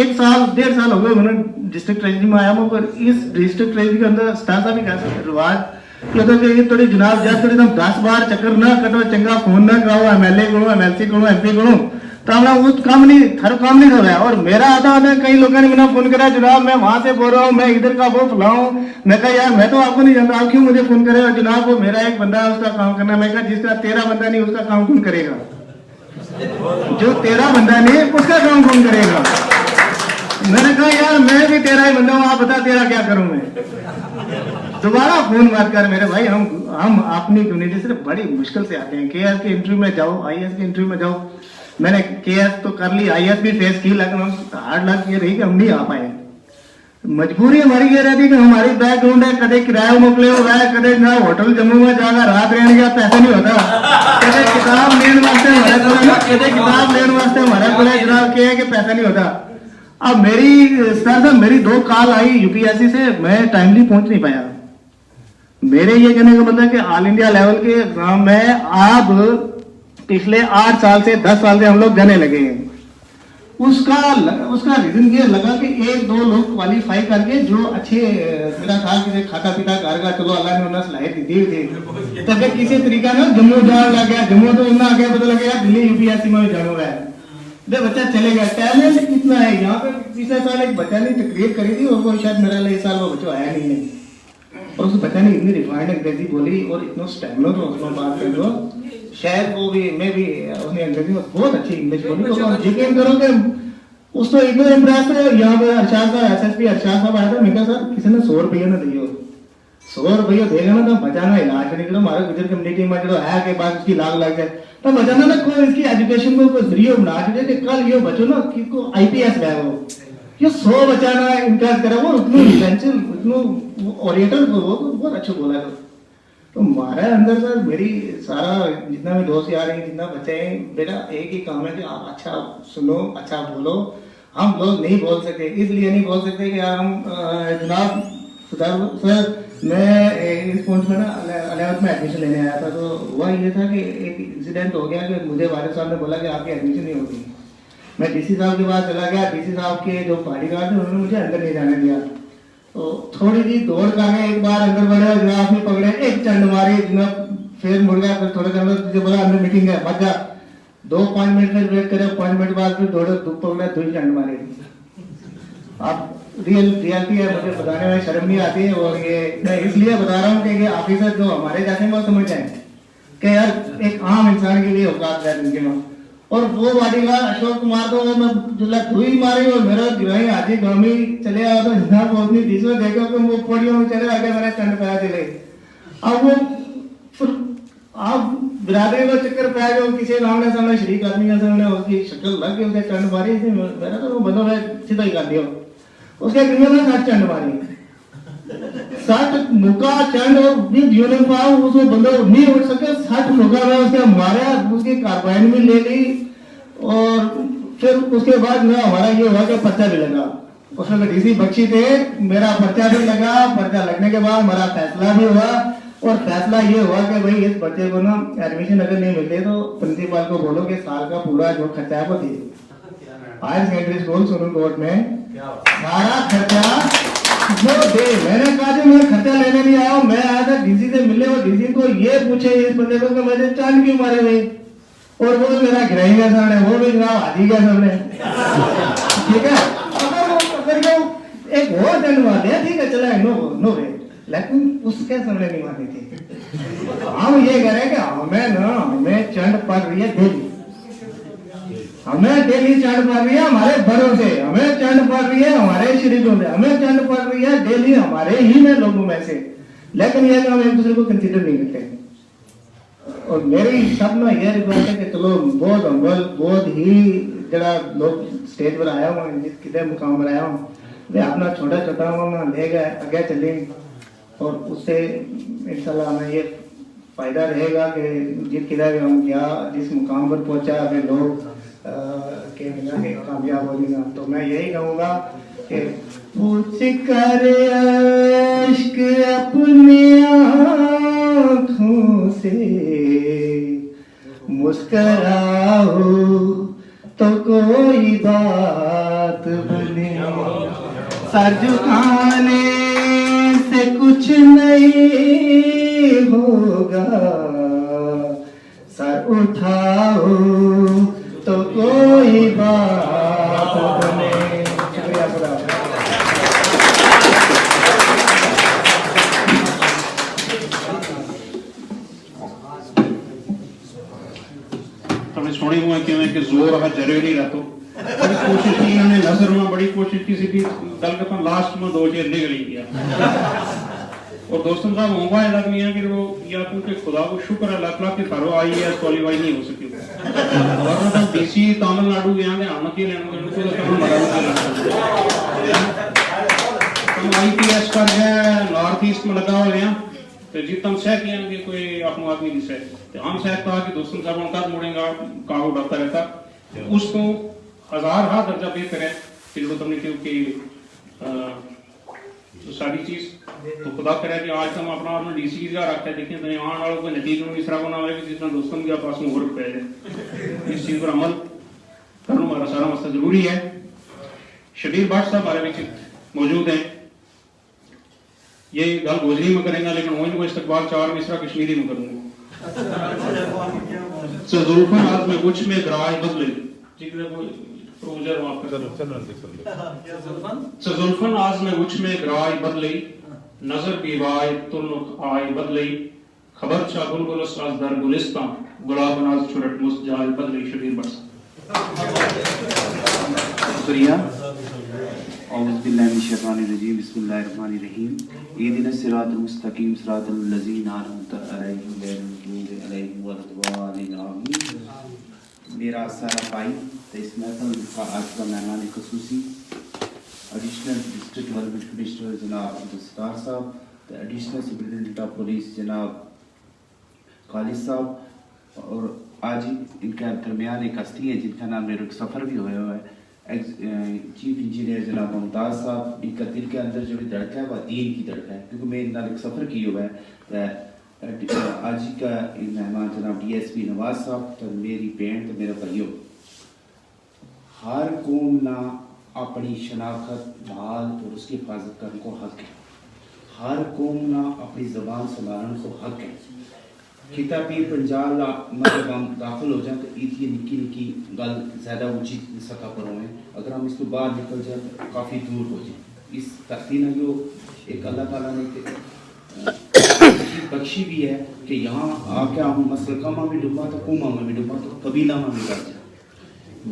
1 साल 1.5 साल हो गए मैंने डिस्ट्रिक्ट ट्रेजरी में आया हूँ, पर इस डिस्ट्रिक्ट ट्रेजरी के अंदर स्टाफ भी कह सकते रिवाज ये तो कि थोड़ी जनाब जब थोड़ी 10 बार चक्कर न कटो चंगा फोन न कराओ MLA को MLC को MP को तो हमारा वो काम नहीं हर काम नहीं हो रहा। और मेरा आता है कई लोगों ने मैंने फोन करा जनाब मैं वहां से बोल रहा हूँ मैं इधर का वो फुलाऊं, मैं कहा यार मैं तो आपको नहीं जानता आप क्यों मुझे फोन करेगा जनाब वो मेरा एक बंदा है उसका काम करना। मैं कहा जिसका तेरा बंदा नहीं उसका काम कौन करेगा, जो तेरा बंदा नहीं उसका काम कौन करेगा। मैंने कहा यार मैं भी तेरा ही बंदा हूँ आप बता तेरा क्या करूं मैं। दोबारा फोन मत कर मेरे भाई, हम अपनी कम्युनिटी से बड़ी मुश्किल से आते हैं। KS के इंटरव्यू में जाओ IAS के इंटरव्यू में जाओ मैंने केएस तो कर ली, आईएएस भी फेस की, लेकिन हार्ड लग ये रही कि हम नहीं आ पाए। मजबूरी हमारी ये रहती कि हमारी बैकग्राउंड है, कदे किराया मोकले हुआ है, कदे ना होटल जम्मू में जाकर रात रहने का पैसा नहीं होता, कदे किताब लेने वास्ते हमारे को जनाब के है कि पैसा नहीं होता। अब मेरी 2 कॉल आई यूपीएससी से, मैं टाइमली पहुंच नहीं पाया। मेरे ये कहने का मतलब कि ऑल इंडिया लेवल के एग्जाम में अब पिछले 8 साल से 10 साल से हम लोग देने लगे हैं। उसका रीजन ये लगा कि 1-2 लोग क्वालिफाई करके जो अच्छे मेरा था कि खाता पीता घर का, चलो अल्लाह ने उन्हें सलाहियत दी थी, तब किसी तरीका ना जम्मू जाने लग गया, जम्मू तो इतना आगे पता लग गया दिल्ली यूपीएससी में जाना हुआ है, बच्चा चले गया। टैलेंट कितना है यहाँ पे। पिछले साल एक बच्चा ने तकरीर करी थी और वो शायद मेरा इस साल वो बच्चा आया नहीं है, और उस बच्चा ने इतनी रिफाइंड अंग्रेजी बोली और इतना स्टैमिना तो उसमें बात कर दो, शायद वो भी मैं भी उसने अंग्रेजी में बहुत अच्छी इंग्लिश बोली। तो आप यकीन करो कि उसको इतना इम्प्रेस है। यहाँ पे अरशाद साहब एसएसपी अरशाद साहब आया था, मैं कहा सर किसी ने 100 रुपये ना दियो, 100 रुपये देगा ना तो बचाना इलाज नहीं करो, हमारे गुजर कम्युनिटी में जो है के बाद उसकी लाग लग जाए तो बचाना ना, कोई इसकी एजुकेशन को कोई जरिए बना दे कि कल ये बच्चों ना किसको आईपीएस गए हो, ये 100 बचाना इनकार करा, वो उतना ओरिएंटल वो बहुत अच्छा बोला था। तो हमारे अंदर सर मेरी सारा जितना भी दोस्त यार हैं, जितना बच्चे हैं, मेरा एक ही काम है कि आप अच्छा सुनो, अच्छा बोलो। हम लोग नहीं बोल सकते, इसलिए नहीं बोल सकते कि यार हम जनाब सुधार सर, मैं इस पॉइंट में ना 11th में एडमिशन लेने आया था, तो हुआ ये था कि एक इंसिडेंट हो गया कि मुझे वाले साहब ने बोला कि आपकी एडमिशन नहीं होगी। मैं डीसी साहब के पास चला गया, डीसी साहब के जो बॉडीगार्ड थे उन्होंने मुझे अंदर नहीं जाने दिया। तो थोड़ी सी दौड़ कर एक बार अंदर बढ़े, जनाब ने पकड़े, एक चंड मारी, जनाब फिर मुड़ गया, फिर थोड़े देर में बोला अंदर मीटिंग है मत जा। 2 अपॉइंटमेंट फिर वेट करे, अपॉइंटमेंट बाद फिर दौड़े, धूप पकड़ा, 2 चंड मारे। अब रियलिटी है, मुझे बताने में शर्म नहीं आती है, और ये मैं इसलिए बता रहा हूँ कि ऑफिसर जो हमारे जाते हैं वो समझ जाए कि यार एक आम इंसान के लिए औकात है जिनके में। और वो बॉडीगार्ड अशोक कुमार को मैं जिला धुई मारी और मेरा गिराई आजी गामी चले आया, तो जनाब वो अपनी दिशा देखा कि वो पड़ियों में चले आगे मेरा चंड पाया चले। अब वो फिर आप बिरादरी में चक्कर पाया जो किसी सामने शरीक आदमी के सामने उसकी शक्ल लग गई, उसके चंड मारी, मेरा तो वो बंदा मैं सीधा ही कर दिया। उसके गिरने में 60 चंड मारी, 60 मुका चंड, और जीवन पाओ उसको बंदा नहीं उठ सके, 60 मुका में उसके मारा, उसकी कार्बाइन भी ले ली। और फिर उसके बाद ना हमारा ये हुआ कि पर्चा भी लगा, उसमें डीसी बख्शी थे, मेरा पर्चा भी लगा। पर्चा लगने के बाद हमारा फैसला भी हुआ, और फैसला ये हुआ कि भाई इस बच्चे को ना एडमिशन अगर नहीं मिलते तो प्रिंसिपल को बोलो कि साल का पूरा जो खर्चा है वो दे। हायर सेकेंडरी स्कूल सुप्रीम में सारा खर्चा वो दे। मैंने कहा जो मैं खर्चा लेने नहीं आया हूँ, मैं आया था डीसी से मिलने, और डीसी को ये पूछे इस बंदे को कि मुझे चांद क्यों मारे भाई, और वो मेरा गिराई गया सामने, वो भी जनाब हाथी गया सामने, ठीक है। अगर एक वो चंड मार दिया ठीक है, चला नो वे, लेकिन उसके सामने नहीं मारनी थी। हम ये कह रहे हैं कि हमें चंड पड़ रही है डेली, हमें डेली चंड पड़ रही है हमारे बड़ों से, हमें चंड पड़ रही है हमारे शरीरों से, हमें चंड पड़ रही है डेली हमारे ही में लोगों में से, लेकिन यह हम एक दूसरे को कंसीडर नहीं करते। और मेरी सब में यह रिक्वेस्ट है कि चलो बहुत ही जरा लोग स्टेज पर आया हूँ, कितने मुकाम पर आया हूँ, वे अपना छोटा छोटा ले गए आगे चले, और उससे इंशाल्लाह हमें ये फायदा रहेगा कि जिस किधर हम क्या जिस मुकाम पर पहुंचा हमें लोग के मिला के कामयाब हो जाएगा। तो मैं यही कहूँगा कि पूछ कर इश्क अपनी आँखों से मुस्कराओ तो कोई बात बने, सर झुकाने से कुछ नहीं होगा, सर उठाओ तो कोई बात बने। शुक्रिया खुदा। तुमने सुनी हुआ कि जोर है जरे नहीं रहता, बड़ी कोशिश की इन्होंने, नजर में बड़ी कोशिश की सी, दल के लास्ट में 2 चेर निकल ही गया। और दोस्तों साहब मोबाइल आदमी है कि वो या क्योंकि खुदा को शुक्र है लाख लाख के करो IAS क्वालीफाई नहीं हो सकी और तो DC तमिलनाडु गया के हम के लेने उनको तो कम मरा हम IPS कर है नॉर्थ ईस्ट में लगा हुए हैं तो जितम से कि कोई अपना आदमी नहीं से तो हम से कहा कि दोस्तों साहब उनका मुड़ेगा काहो डरता रहता उसको हजार हाथ दर्जा बेहतर है कि जो तुमने क्योंकि तो सारी चीज तो खुदा करे कि आज हम अपना अपना DC का रखते हैं देखें तो आने वालों को नतीजे में इस तरह बना है कि जितना दोस्तों के पास में वर्क पे है इस चीज पर अमल करना हमारा सारा मसला जरूरी है। शबीर भट्ट साहब हमारे बीच मौजूद हैं, ये गल गोजरी में करेंगे लेकिन वो इनको इस्तकबाल 4 मिसरा कश्मीरी में करूंगा। जुल्फन आज में कुछ में ग्राय बदले जिक्र को प्रोजर वहां पर जुल्फन आज में कुछ में ग्राय बदले नजर बीवाय तुल्लुक आय बदले खबर चा बुलबुलस आज दर गुलिस्तान गुलाब नाज छुरट मुस जाय बदले। शबीर भट्ट शुक्रिया। औज़ु बिल्लाहि मिनश शैतानिर रजीम बिस्मिल्लाहिर रहमानिर रहीम इहदिनस सिरातल मुस्तकीम सिरातल लज़ीना अनअमता अलैहिम गैरिल मग़दूबि अलैहिम वलद्दालिन आमीन। मेरा सारा भाई तो इस महफिल का आज का मेहमान ख़ुसूसी एडिशनल डिस्ट्रिक्ट वेलफेयर कमिश्नर जनाब अब्दुल साहब, तो एडिशनल सुपरिटेंडेंट ऑफ पुलिस जनाब खालिद साहब और आज इनके दरमियान एक हस्ती है जिनका नाम मेरे सफ़र भी हुआ है चीफ इंजीनियर जनाब मुमताज़ साहब। इनका दिल के अंदर जो भी धड़का है वह दीन की धड़का है क्योंकि मैं इन एक सफ़र किया हुआ है। आज का मेहमान जनाब DSP नवाज साहब, तो मेरी बहन तो मेरा भाइयों, हर कौम ना अपनी शनाख्त माल और उसकी हिफाजत करने को हक है, हर कौम ना अपनी ज़बान संभालने को हक है। खिता पीर पंजाब मतलब हम दाखिल हो जाए तो इतनी निक्की निक्की गल ज़्यादा ऊँची सतह पर हों, अगर हम इसको बाहर निकल जाए तो काफ़ी दूर हो जाए। इस धरती ने जो एक अल्लाह ताला ने बख्शी भी है कि यहाँ आके हम मसलका में भी डूबा तो कौमा में भी डूबा तो कबीला में भी कर जाए।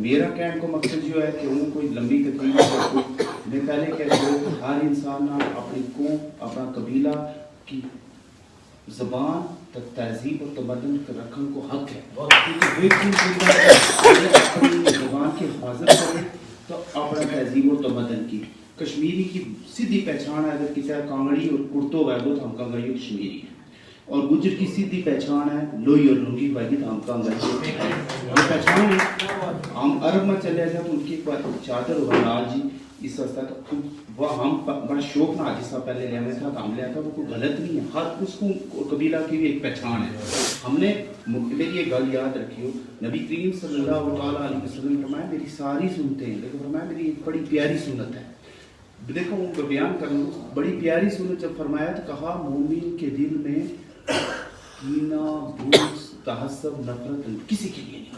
मेरा कहने को मकसद जो है कि वो कोई लंबी तकलीफ मैं पहले कहता हूँ हर इंसान अपनी कौम अपना कबीला की ज़बान तहजीब और तमद्दुन रखने को हक है क्योंकि अपनी ज़बान की हिफाजत करें तो अपना तहजीब और तमद्दुन की कश्मीरी की सीधी पहचान है। अगर किसी कांगड़ी और कुर्तो वैगो तो हम कांगड़ी और कश्मीरी है, और गुजर की सीधी पहचान है लोई और लुंगी वैगी तो हम कांगड़ी पहचान है। हम अरब में चले जाए तो उनकी चादर और लाल जी इस वास्ता तो वह हम बड़ा शौक ना आज साहब पहले लिया था तो हम लिया था वो कोई गलत नहीं है, हर उसको कबीला की भी एक पहचान है। हमने मेरी ये गल याद रखी हो, नबी करीम सल्लल्लाहु अलैहि वसल्लम ने फरमाया मेरी सारी सुनते हैं लेकिन फरमाया मेरी एक बड़ी प्यारी सुन्नत है। देखो उनको बयान करना बड़ी प्यारी सुन्नत जब फरमाया तो कहा मोमिन के दिल में कीना बुग़्ज़ तहस्सुब नफरत किसी के लिए नहीं।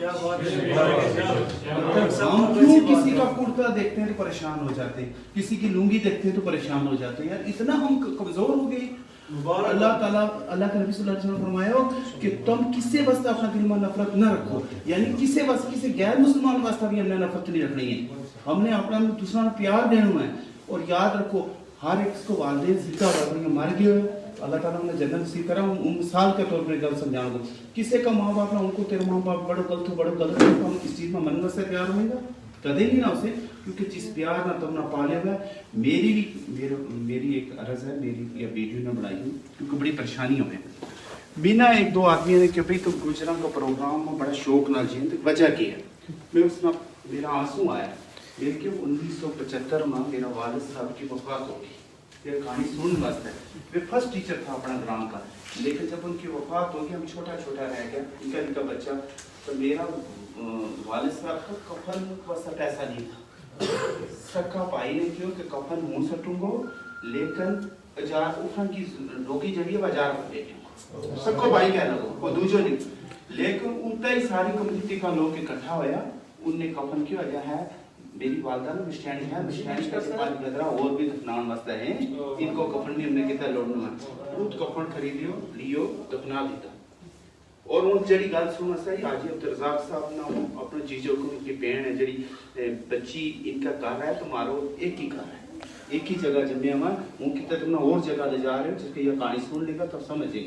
हम क्यों किसी का कुर्ता देखते हैं तो परेशान हो जाते हैं, किसी की लुंगी देखते हैं तो परेशान हो जाते हैं। यार इतना हम कमजोर हो गए। अल्लाह ताला अल्लाह के नबी सल्लल्लाहु अलैहि वसल्लम फरमाया कि तुम किसी वास्ते अपना दिल में नफरत न रखो, यानी किसी वास्ते किसी गैर मुसलमान वास्ते भी हमने नफरत नहीं रखनी है, हमने अपना दूसरा प्यार देना है। और याद रखो हर एक को वालिदैन जिंदा मर गए अल्लाह ताला ने जन्नत नसीब करा। मिसाल के तौर पर गल समझाऊंगा, किसी का माँ बाप ना उनको तेरे माँ बाप बड़ो गलत हो तो हम इस चीज़ में मनने से प्यार होगा कदे नहीं ना उसे, क्योंकि जिस प्यार ना तुम ना पाले हुआ। मेरी एक अर्ज है, मेरी ये वीडियो ने बनाई हुई क्योंकि बड़ी परेशानी हो बिना एक दो आदमी ने कि भाई तुम गुजरात का प्रोग्राम में बड़ा शौक ना जी तो वजह की है। मैं उसमें मेरा आंसू आया लेकिन 1975 में मेरा वालिद साहब की वफात हो गई। ये कहानी सुन वास्ते मैं फर्स्ट टीचर था अपना ग्राम का, लेकिन जब उनकी वफात हो गई हम छोटा छोटा रह गया इनका बच्चा, तो मेरा वालिद साहब का कफन वास्ता पैसा नहीं था। सक्का भाई ने क्यों कि कफन मुँह सटूंगो लेकिन उठन की रोकी जगह बाजार में देखेंगे सबको भाई कह लगो वो दूजो नहीं, लेकिन उनका ही सारी कम्युनिटी का लोग इकट्ठा होया। उनने कफन की वजह है मेरी वालदा ने मिस्टैनी है, मिस्टैनी का पानी बदरा और भी दफनान वास्ते हैं इनको कफन भी हमने कितना लोडना है उत कफन खरीदियो लियो दफना दिता। और उन जड़ी गल सुन सही आज अब्दुल रज़ाक साहब ना अपने जीजो को इनकी बहन है जड़ी बच्ची इनका घर है, तुम्हारो एक ही घर है, एक ही जगह जमे हम उनकी तरफ और जगह ले जा रहे हो जिसकी ये कहानी सुन लेगा तब समझेंगे।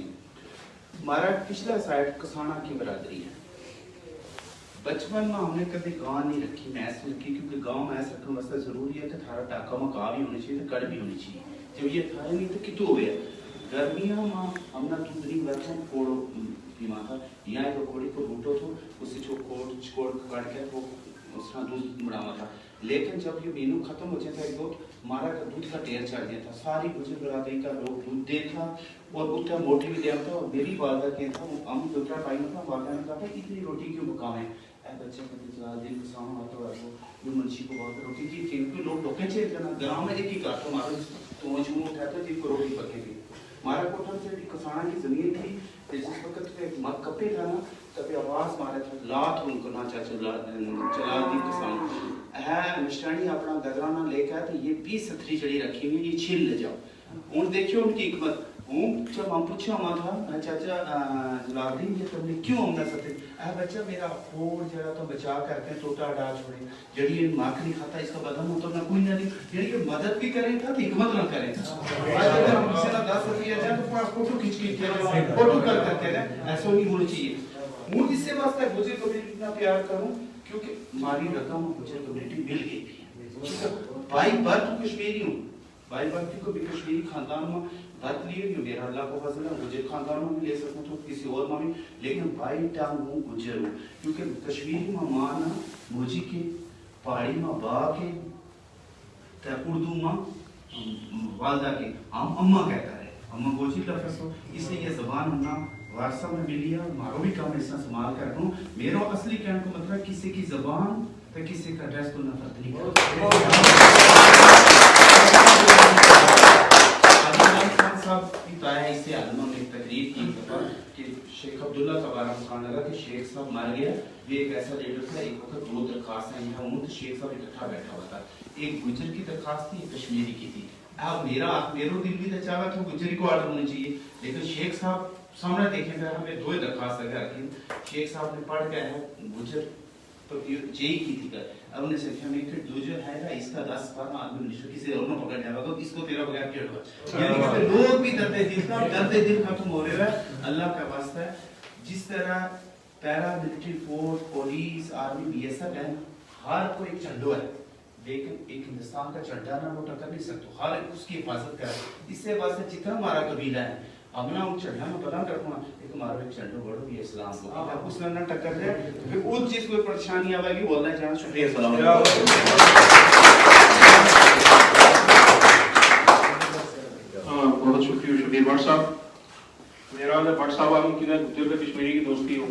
हमारा पिछला साइड कसाना की बरादरी है। बचपन में हमने कभी गांव नहीं रखी, मैस रखी, क्योंकि गांव मैस रखने वास्ते जरूरी है कि थारा टाका में गाँव भी होनी चाहिए, कड़ भी होनी चाहिए। जब ये था नहीं तो कितों हुए गर्मियों में हमने दूसरी वर्षों कोड़ो बीमार था, यहाँ तो कोड़ी को रूटो तो उसे जो कोड़ काट के वो उसका दूध बढ़ावा था। लेकिन जब ये महीनों खत्म हो जाता है तो हमारा का दूध का ढेर चढ़ गया था, सारी गुजर बरादरी का लोग दूध देखा और उसका मोटी भी देता था। और मेरी वादा क्या था, हम दूसरा टाइम था, वादा ने कहा इतनी रोटी क्यों पकाएं, बच्चे दिन के सामने आता है वो मुंशी को बहुत रोटी की क्योंकि लोग लोके चाहिए थे ना गाँव में एक ही काटो मारो तो वो छूम उठाता जिनको रोटी पकेगी। हमारा कोठा से कसाना की जमीन थी, जिस वक्त एक मत कपे था ना तभी आवाज मारे था लात उनको ना चला दी किसान है निशानी अपना गजराना लेकर तो ये 20 सथरी जड़ी रखी हुई ये छील ले जाओ। उन देखियो उनकी हिकमत। जब हम पूछा हमारा था चाचा जलालदीन ये तुमने क्यों हमने सथे बच्चा मेरा खोड़ जरा तो बचा करके टोटा डाल छोड़े जड़ी ये माख नहीं खाता इसका बदन हो तो ना कोई नहीं यानी कि मदद भी करें था हिकमत ना करें था। अगर हम किसी ना 10 रुपया जाए तो फोटो खींच के फोटो कर करते हैं, ऐसा नहीं होना चाहिए। मुझे इससे वास्ते गुजर कम्युनिटी इतना प्यार करूं क्योंकि हमारी रकम गुजर कम्युनिटी मिल गई थी। भाई बर्थ कश्मीरी हूँ, भाई बर्थ को भी कश्मीरी खानदान में बर्थ लिए नहीं, मेरा अल्लाह को फजल है गुजर खानदान में भी ले सकूं तो किसी और में भी, लेकिन भाई टांग हूँ गुजर हूँ क्योंकि कश्मीरी में माँ ना मुझे के पहाड़ी में बा के उर्दू में वालदा के हम अम्मा कहता है, अम्मा गोजी लफ्ज़ हो, इसलिए ये ज़बान हमना वारसा में मिली है। मारो भी काम ऐसा संभाल कर रहा हूँ। मेरा असली कहने को मतलब किसी की ज़बान तो किसी का ड्रेस को नफरत नहीं करता। इससे आलमा में एक तकरीर की कि शेख अब्दुल्ला का बारा मुकान लगा कि शेख साहब मर गया। ये एक ऐसा लीडर था, एक वक्त 2 दरखास्त हैं यहाँ तो शेख साहब इकट्ठा बैठा हुआ था, एक गुजर की दरखास्त थी, एक कश्मीरी की थी। अब मेरा दिल भी तो चाहा था गुजरी को आर्डर होना चाहिए, लेकिन शेख साहब सामने देखें तो हमें 2 दरखास्त लगा रखी। शेख साहब ने पढ़ के है गुजर तो जेई की थी कर अब उन्हें संख्या में कि गुजर है ना इसका 10-12 आदमी मिनिस्टर किसी और ने पकड़ जाएगा तो इसको तेरा बगैर क्या होगा। यानी कि लोग भी डरते दिल खत्म हो रहे हैं। अल्लाह का वास्ता है जिस तरह para military force police army BSF है हर कोई एक झंडो है, लेकिन एक हिंदुस्तान का झंडा ना वो टक्कर नहीं सकता, हर एक उसकी हिफाजत करे। इससे वास्ते जितना हमारा कबीला है हमने उन झंडा में पता रखना एक हमारा एक झंडो बढ़ो ये इस्लाम को उस ना टक्कर दे फिर उस चीज कोई परेशानी आवेगी बोलना है। जाना शुक्रिया सलाम बहुत शुक्रिया शबीर भट्ट साहब। मेरा भट्ट साहब वालों की गुजर कश्मीरी की दोस्ती हो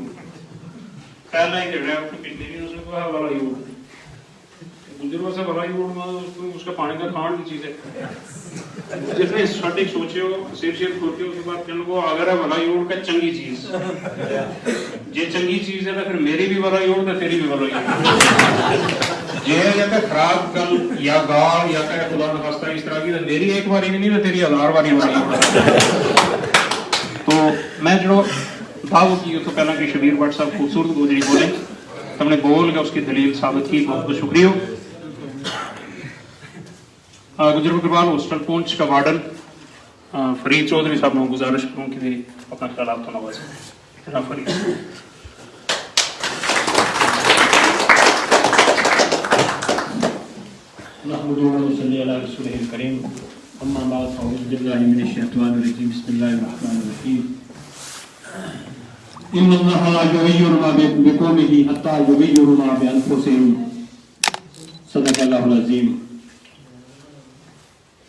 ख्याल नहीं कर रहा है पिछले भी उसने कहा वाला ही गुजर से वाला ही उसका पानी का खान की चीज है जितने स्टैटिक सोचे हो सिर खोल के उसके बाद कहने को अगर है भला योड़ का चंगी चीज जे चंगी चीज है तो फिर मेरी भी भला योड़ तो तेरी भी भला योड़ ये या तो खराब कल या गाल या तो खुदा न खास्ता इस तरह की तो मेरी एक बारी भी नहीं तो तेरी 1000 बारी होगी। तो मैं जो दावत की तो पहला कि शबीर भट्ट साहब खूबसूरत गोजरी बोले तुमने बोल के उसकी दलील साबित की, बहुत बहुत शुक्रिया। गुजर बकरवाल हॉस्टल पुंछ का वार्डन फरीद चौधरी साहब ने गुजारिश करूँ कि अपना ख्याल आप तो नवाज फरीद।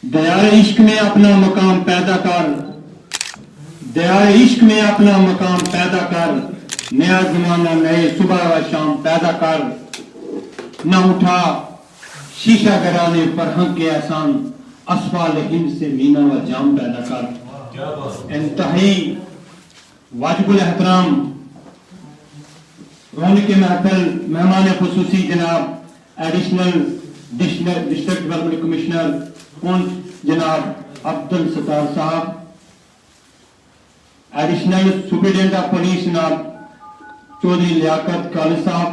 दया इश्क में अपना मकाम पैदा कर, दया इश्क में अपना मकाम पैदा कर, नया जमाना नए सुबह व शाम पैदा कर। न उठा शीशा गिराने पर हक के एहसान, असफाल हिंद से मीना व जाम पैदा कर। इंतहाई वाजिबुल एहतराम रौनक महफिल मेहमान खुसूसी जनाब additional district development commissioner Poonch जनाब अब्दुल सत्तार साहब, एडिशनल सुपरिटेंडेंट ऑफ पुलिस जनाब चौधरी लियाकत काली साहब,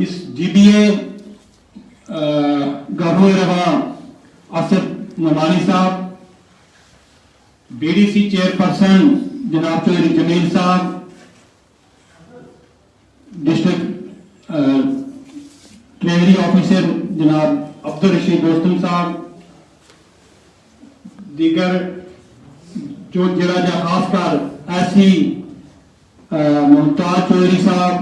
इस जीबीए गवर्नर रवा असद नमानी साहब, बीडीसी चेयरपर्सन जनाब चौधरी जमील साहब, डिस्ट्रिक्ट ट्रेजरी ऑफिसर जनाब अब्दुल रशीद दोस्तम साहब, दीगर जो जिला खासकर ऐसी मुमताज चौधरी साहब,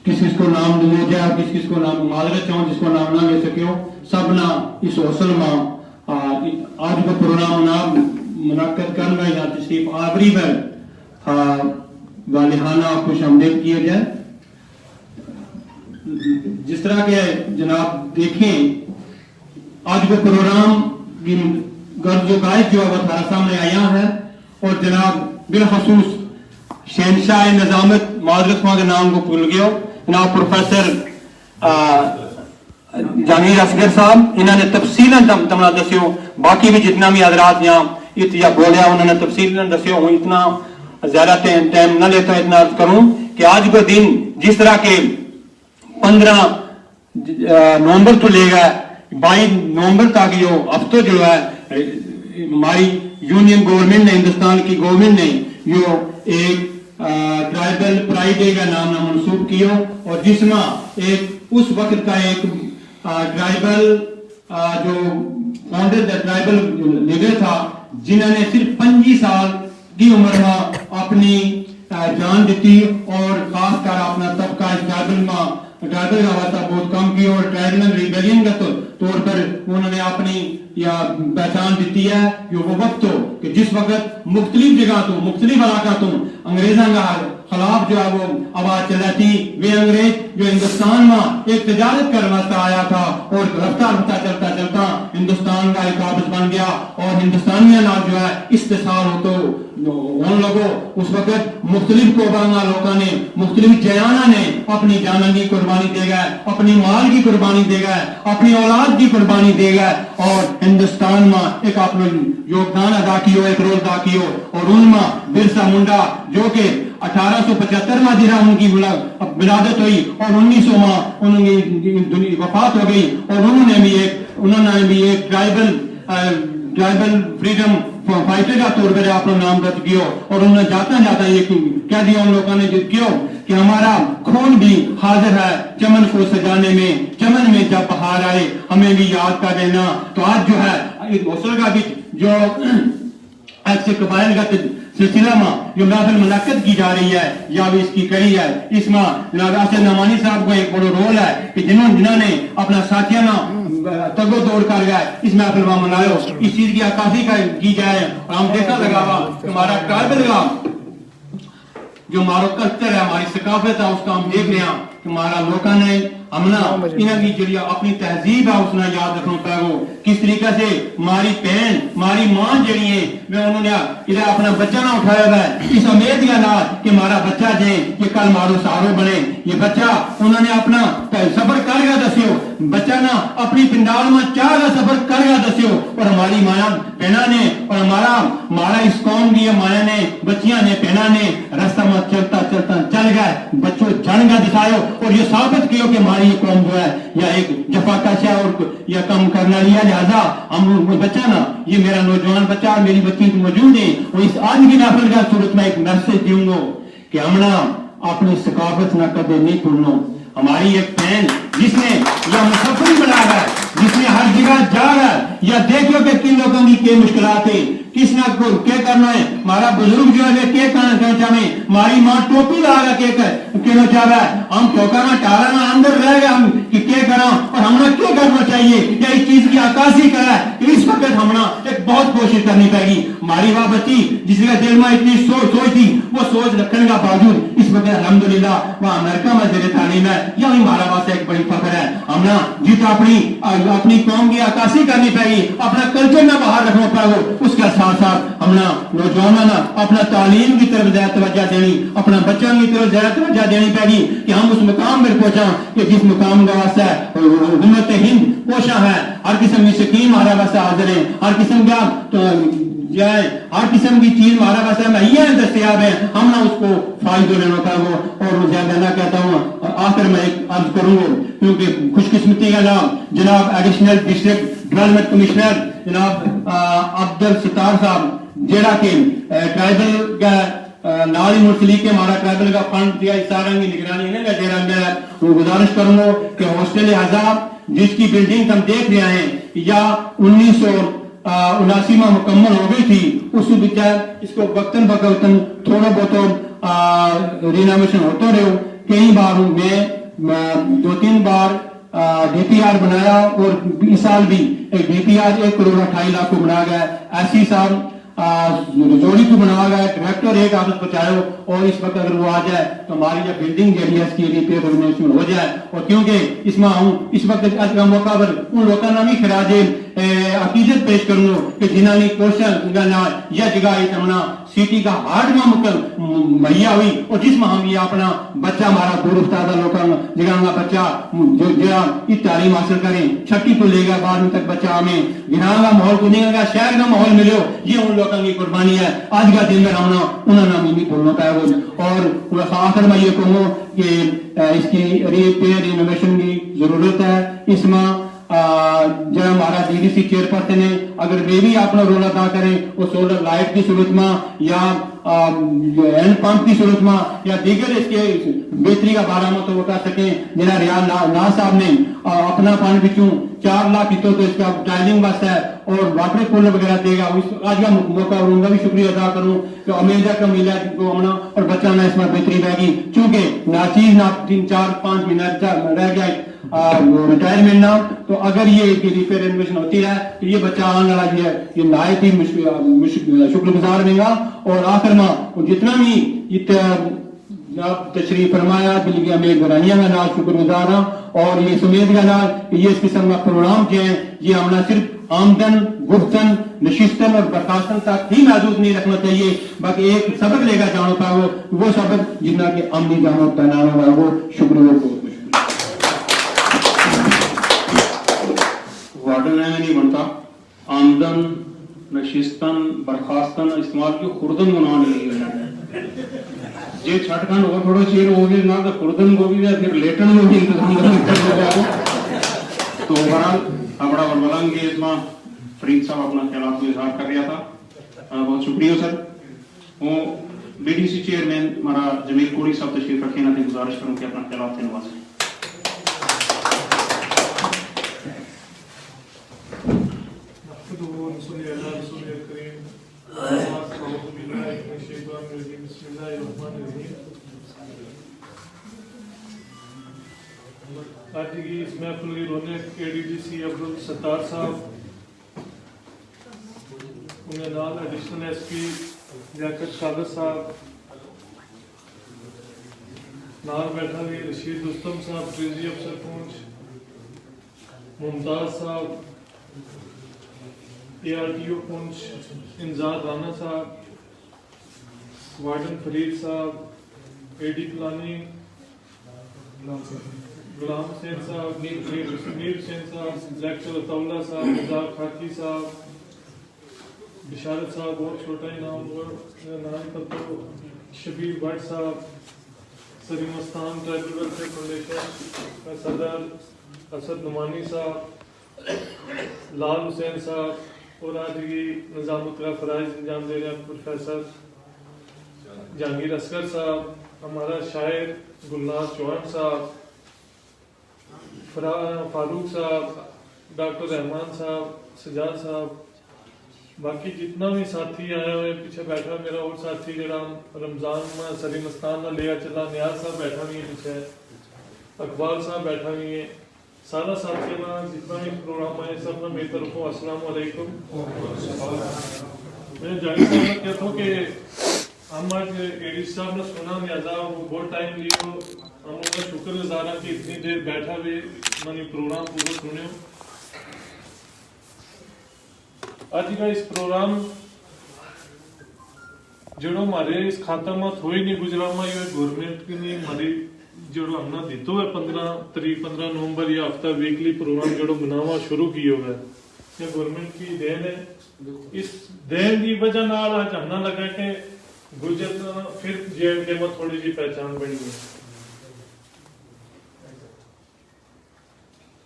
किस किस को नाम लिया जाए, किस किस को नाम माजरत चाहूँ जिसको नाम ना ले सके हो, सब ना इस हौसल में आज को प्रोग्राम ना मुनक्कद करना या तशरीफ आवरी पर वालिहाना खुश आमदेद किया जाए। जिस तरह के जनाब देखें आज वो प्रोग्राम की गर्ज़-ओ-गायब जो है हमारे सामने आया है और जनाब बिलखसूस शहनशाह निजामत माजरत के नाम को भूल गया जनाब प्रोफेसर जहांगीर असगर साहब, इन्होंने तफसीलन तमना दस्यो, बाकी भी जितना भी हजरात यहाँ या बोलिया उन्होंने तफसीलन दस्यो। हूँ इतना ज्यादा टाइम न लेता, इतना अर्ज करूं कि आज का दिन जिस तरह के 15 नवंबर तो लेगा 22 नवंबर तक यो हफ्तों जो है हमारी यूनियन गवर्नमेंट ने, हिंदुस्तान की गवर्नमेंट ने यो एक ट्राइबल प्राइड डे का नाम मंसूब किया और जिसमें एक उस वक्त का एक ट्राइबल जो फाउंडर ट्राइबल लीडर था जिन्होंने सिर्फ 25 साल की उम्र में अपनी जान दी और खासकर अपना तबका ट्राइबल का वास्ता बहुत कम किया और ट्राइबल रिबेलियन का तौर पर उन्होंने अपनी या पहचान दी है। ये वो वक्त हो कि जिस वक्त मुख्तलिफ जगह तो मुख्तलिफ इलाका तो अंग्रेजों का खिलाफ जो है वो आवाज चलाती, वे अंग्रेज जो हिंदुस्तान में एक तजारत कर वास्ता आया था और रफ्ता रफ्ता चलता चलता हिंदुस्तान का एक काबिज बन गया और हिंदुस्तानिया नाम जो है इस्तेसाल हो तो उन लोगों उस वक्त मुख्तलिफ कोबाना लोगों ने मुख्तलिफ जयाना ने अपनी जान की कुर्बानी दे गए, अपनी माल की कुर्बानी दे गए, अपनी औलाद की कुर्बानी दे गए और हिंदुस्तान में एक अपना योगदान अदा किया, एक रोल अदा किया और उनमें बिरसा मुंडा जो कि 1875 में जिरा उनकी विलादत हुई और 1900 में उनकी वफात हो गई और उन्होंने भी एक ट्राइबल फ्रीडम फाइटर का तौर पर अपना नाम दर्ज किया और उन्होंने जाता जाता ये कह दिया उन लोगों ने क्यों कि हमारा खून भी हाजिर है चमन को सजाने में, चमन में जब बहार आए हमें भी याद कर देना। तो आज जो है हौसल का भी जो ऐसे कबाइल का सिलसिला में जो महफिल मुनक्कद की जा रही है या भी इसकी कड़ी है, इसमें असद नमानी साहब को एक बड़ा रोल है कि जिन्होंने अपना साथियाना तगो दौड़ कर गए इस महफिल में मनायो, इस चीज की अक्कासी की जाए और हम देखा लगा हमारा ट्राइबल का जो हमारा कल्चर है, हमारी सकाफत है, उसका हम देख रहे हैं कि हमारा लोगों ने हमना इन्हें की जरिए अपनी तहजीब है उसने याद रखना पाएगो किस तरीके से हमारी बहन हमारी मां जड़ी है वे उन्होंने इधर अपना बच्चा ना उठाया हुआ है इस उम्मीद के साथ कि हमारा बच्चा जे ये कल मारो सारो बने। ये बच्चा उन्होंने अपना सफर करेगा दस्यो, बच्चा ना अपनी पिंडाल में चाह सफर करेगा दस्यो और हमारी माया बहना ने और हमारा इस कौम की माया ने बच्चियां ने बहना ने रास्ता में चलता चलता चल गए, बच्चों जन का दिखायो और ये साबित किया कि हमारी ये कौम जो है या एक जफाकश है और या कम करना लिया, लिहाजा हम बच्चा ना ये मेरा नौजवान बच्चा और मेरी बच्ची मौजूद है और इस आज की नाफिल का सूरत में एक मैसेज दूंगा कि हमना अपनी सकाफत ना कदे नहीं भूलना। हमारी एक बहन जिसने या मुसफर बना है, जिसने हर जगह जा रहा है या देखो कि किन लोगों की क्या मुश्किलात है, किस ना को क्या करना है, हमारा बुजुर्ग जो है क्या करना चाहे, हमारी माँ टोपी लगा के कहना चाह रहा है, हम ठोकाना टाराना अंदर रह गए हम कि क्या करा और हमने क्या करना चाहिए या इस चीज की आकाशी करा इस वक्त हमने एक बहुत कोशिश करनी पड़ेगी। हमारी वह बच्ची जिसके दिल में इतनी सोच थी वो सोच रखने का बावजूद इस वक्त अल्हम्दुलिल्लाह वह अमेरिका में जेर तालीम है, यह हमारा वास्ते एक बड़ी फख्र है। हमने जित अपनी कौम की आकाशी करनी पड़ेगी, अपना कल्चर में बाहर रखना पड़ेगा, उसके साथ साथ हमने नौजवानों ने अपना तालीम की तरफ ज्यादा तवज्जो देनी, अपना बच्चों की तरफ ज्यादा तवज्जो देनी पड़ेगी कि हम उस मुकाम पर पहुंचा कि जिस मुकाम का वास्ता हुकूमत हिंद पोषा है, हर किस्म की स्कीम हमारे वास्ते हाजिर है, हर किस्म का जाए, हर किस्म की चीज हमारे पास मुहैया दस्तियाब है, हम ना उसको फायदे लेना का वो। और ज्यादा ना कहता हूँ, आखिर में एक अर्ज करूंगा, क्योंकि खुशकिस्मती का नाम जनाब एडिशनल डिस्ट्रिक्ट डेवलपमेंट कमिश्नर जनाब अब्दुल सत्तार साहब, जेड़ा के ट्राइबल का नाली मुस्लिम के हमारा ट्राइबल का फंड दिया, इस सारा की निगरानी है ना, जेड़ा मैं वो गुजारिश करूंगा कि हॉस्टल आजाब जिसकी बिल्डिंग हम देख रहे हैं या 1979 में मुकम्मल हो गई थी, उस विचार इसको वक्तन बकवतन थोड़ा बहुत रिनोवेशन होता रहे। कई बार मैं 2-3 बार डीपीआर बनाया और इस साल भी एक डीपीआर 1 करोड़ 28 लाख को बनाया गया। ऐसी साल जोड़ी को बनाया गया, ट्रैक्टर एक आपस बचाओ, और इस वक्त अगर वो आ जाए तो हमारी जो बिल्डिंग जड़ी है इसकी रिपेयर हो जाए। और क्योंकि इसमें हूँ इस वक्त मौका पर उन लोगों ने भी खराजे अकीदत पेश करूंगा कि जिन्होंने क्वेश्चन यह जगह हमना सिटी का हार्ड में मुकल मुहैया हुई, और जिसमें हम ये अपना बच्चा हमारा दूर उस्ताद जगह बच्चा जो तालीम हासिल करें, 6वीं को लेकर 12वीं तक बच्चा हमें गिरान का माहौल को नहीं, शहर का माहौल मिलो, ये उन लोगों की कुर्बानी है। आज का दिन में रहना उन्होंने नहीं भूलना पाया। और आखिर में ये कहूँ कि इसकी रिपेयर रिनोवेशन की जरूरत है। इसमें जो हमारा डीडीसी चेयरपर्सन है, अगर वे भी अपना रोल अदा करें, वो सोलर लाइट की सूरत में या हैंड पंप की सूरत में या दीगर इसके बेहतरी का बारे में तो वो कर सकें। जिन्हें रियाज ना साहब ने अपना फंड बिचू 4 लाख तो इसका टाइलिंग बस है और वाटर कूलर वगैरह देगा। आज का मौका उनका भी शुक्रिया अदा करूँ कि अमेजा का मिला को हमने और बच्चा ना इसमें बेहतरी रहेगी, चूंकि नाचीज ना 3-4-5 महीना रह गया रिटायरमेंट ना, तो अगर ये रिपेयर रिनोवेशन होती है तो ये बच्चा आने वाला ये नायत ही शुक्रगुजार रहेगा। और आखिर में जितना भी तशरीफ फरमाया दिल में गरानिया का नाम शुक्रगुजार हूँ। और ये सुमेद का नाम ये इस किस्म का प्रोग्राम जो है ये हमने सिर्फ आमदन गुफ्तन नशिस्तन और बर्खास्तन तक ही महदूद नहीं रखना चाहिए, बाकी एक सबक लेकर जाना पाओ, वो सबक जितना के अमनी जानो पहनाना वो शुक्रिया वार्डन है नहीं बनता। आमदन नशिस्तन बर्खास्तन इस्तेमाल की खुर्दन गुना नहीं जे छठखंड और थोड़ा चेर हो गए ना तो खुर्दन को भी फिर लेटन को भी इंतजाम तो बहरहाल बड़ा बलबलंग इसमें फरीद साहब अपना ख्याल को इजहार कर रहा था। बहुत शुक्रिया सर। वो बीडीसी चेयरमैन हमारा जमील कोड़ी साहब तशरीफ रखे ना, गुजारिश करूँ कि अपना ख्याल से नवाज। आज की इस महफिल की रौनक एडीडीसी अब्दुल सत्तार साहब, उन्हें नाल एडिशनल एसपी लियाकत कादर साहब, नाल बैठा भी रशीद रुस्तम साहब ट्रेजरी अफसर पूंछ, मुमताज साहब ARTO पूंछ, इंजाद राना साहब, वार्डन फरीद साहब, AD प्लानिंग गुलाम हुसैन साहब, मीर हुसैन साहब, लेक्चर अताउल्ला साहब, मुजाक खाकी साहब, बिशारत साहब, बहुत छोटा ही नाम नाम पर तो शबीर भट्ट साहब, Salim Mastan tribal welfare foundation का सदर असद नुमानी साहब, लाल हुसैन साहब, और आज की निज़ामुत का फ़राइज़ अंजाम दे रहे हैं प्रोफेसर जहांगीर असगर साहब, हमारा शायर गुलनाज चौहान साहब, फारूक साहब, डॉक्टर रहमान साहब, सजाद साहब, बाकी जितना भी साथी आए हुए पीछे बैठा मेरा और साथी जरा रमजान में सलीम मस्तान में लिया चला, नियाज साहब बैठा भी है पीछे, अकबाल साहब बैठा भी है, सारा साथी ना जितना भी प्रोग्राम है सब ना मेरी तरफ को अस्सलाम वालेकुम। मैं जानी साहब ने कहता हूँ कि हम आज एडी साहब ने सुना लिहाजा वो बहुत टाइम लियो, हम उनका शुक्रगुजार हैं कि इतनी देर बैठा हुए मैंने प्रोग्राम पूरा सुने। आज का इस प्रोग्राम जो हमारे इस खाता में थोड़ी नहीं गुजरा ये गवर्नमेंट ने हमारी जो हमने दितो है 15 नवंबर या हफ्ता वीकली प्रोग्राम जो बनावा शुरू किया हुआ है ये गवर्नमेंट की देन है। इस देन की वजह नाल आज हमना लगा कि गुजर फिर जेएंडके में थोड़ी जी पहचान बनी है।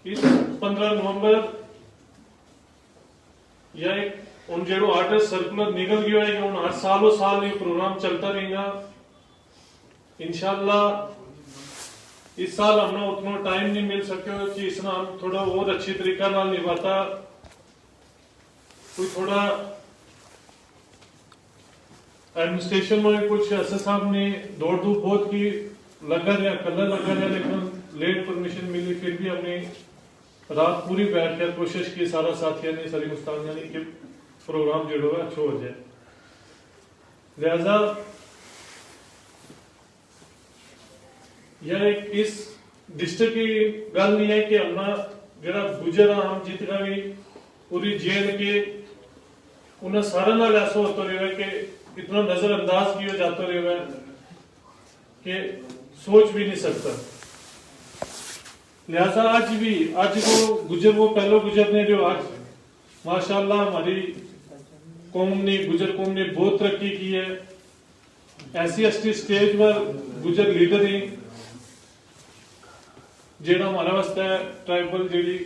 इस 15 नवंबर या एक उन जेड़ो आर्डर सर्कुलर निकल गया है कि उन हर सालों साल ये प्रोग्राम चलता रहेगा। इंशाल्लाह इस साल हमने उतना टाइम नहीं मिल सके कि इसना हम थोड़ा और अच्छी तरीका नाल निभाता। कोई थोड़ा एडमिनिस्ट्रेशन में कुछ ऐसे साहब ने दौड़ धूप बहुत की लगा रहा कलर लगा रहा, लेकिन लेट परमिशन मिली फिर भी हमने रात पूरी बैठ कर कोशिश की सारा साथियों ने सारी मुस्तानिया ने कि प्रोग्राम जो है अच्छा हो जाए। लिहाजा यह एक इस डिस्ट्रिक्ट की गल नहीं है कि हमना जरा गुजर हम जितना भी पूरी जेल के उन्हें सारा नाल ऐसा होता रहा कि इतना नजरअंदाज किया जाता रहा कि सोच भी नहीं सकता। लिहाजा आज को गुजर वो पहले गुजरने जो आज माशाल्लाह हमारी कौम ने गुजर कौम ने बहुत तरक्की की है। SC/ST स्टेज पर गुजर लीडर ही जेड़ा हमारा वास्ते ट्राइबल जेड़ी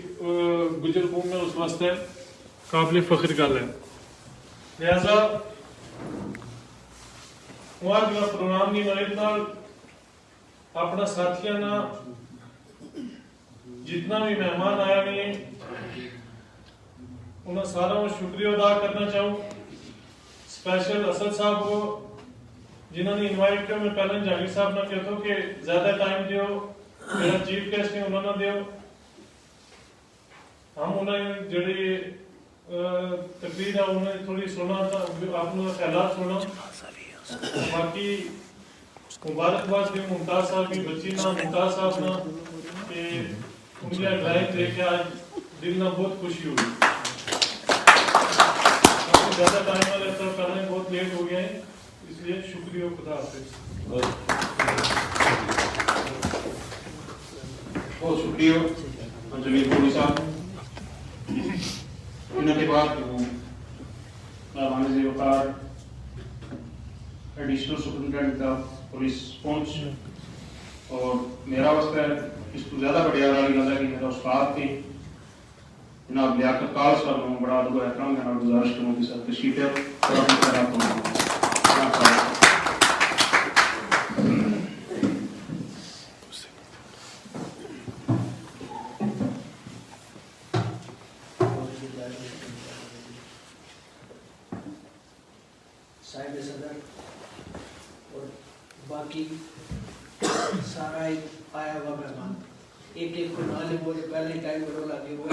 गुजर कौम में उस वास्ते काबिल फख्र गल है। लिहाजा वहां जो प्रोग्राम नहीं बने अपना साथियों ना जितना भी मेहमान आया हुए उन्हें सारा को शुक्रिया अदा करना चाहूँ। स्पेशल असद साहब को जिन्होंने इनवाइट किया, मैं पहले जहांगीर साहब ने कहता हूँ कि ज्यादा टाइम दियो, मेरा चीफ गेस्ट ने उन्होंने दियो, हम उन्हें जड़ी तकरीर है उन्हें थोड़ी सुना था, आपने ख्यालात सुना। बाकी मुबारकबाद दी मुमताज साहब की बच्ची ना मुमताज साहब ना कि उनकी ड्राइव देख के आज दिल ना बहुत खुशी हुई। ज्यादा टाइम वाले तो करने बहुत लेट हो गया है, इसलिए शुक्रिया खुदा हाफिज। बहुत शुक्रिया जमील पुरी साहब। इनके बाद लावानिज़ वकार एडिशनल सुपरिटेंडेंट का पुलिस पहुंच और मेरा वास्ते इस तो ज्यादा बढ़िया वाली गल है कि मेरा उस्ताद थी जनाब लियाकत काल साहब को बड़ा दुआ एहतराम है और गुजारिश करूं कि सर तशरीफ है और अपनी तरह साहिब सदर और बाकी सारा आया हुआ मेहमान एक को नाले बोले पहले टाइम करो लगे वो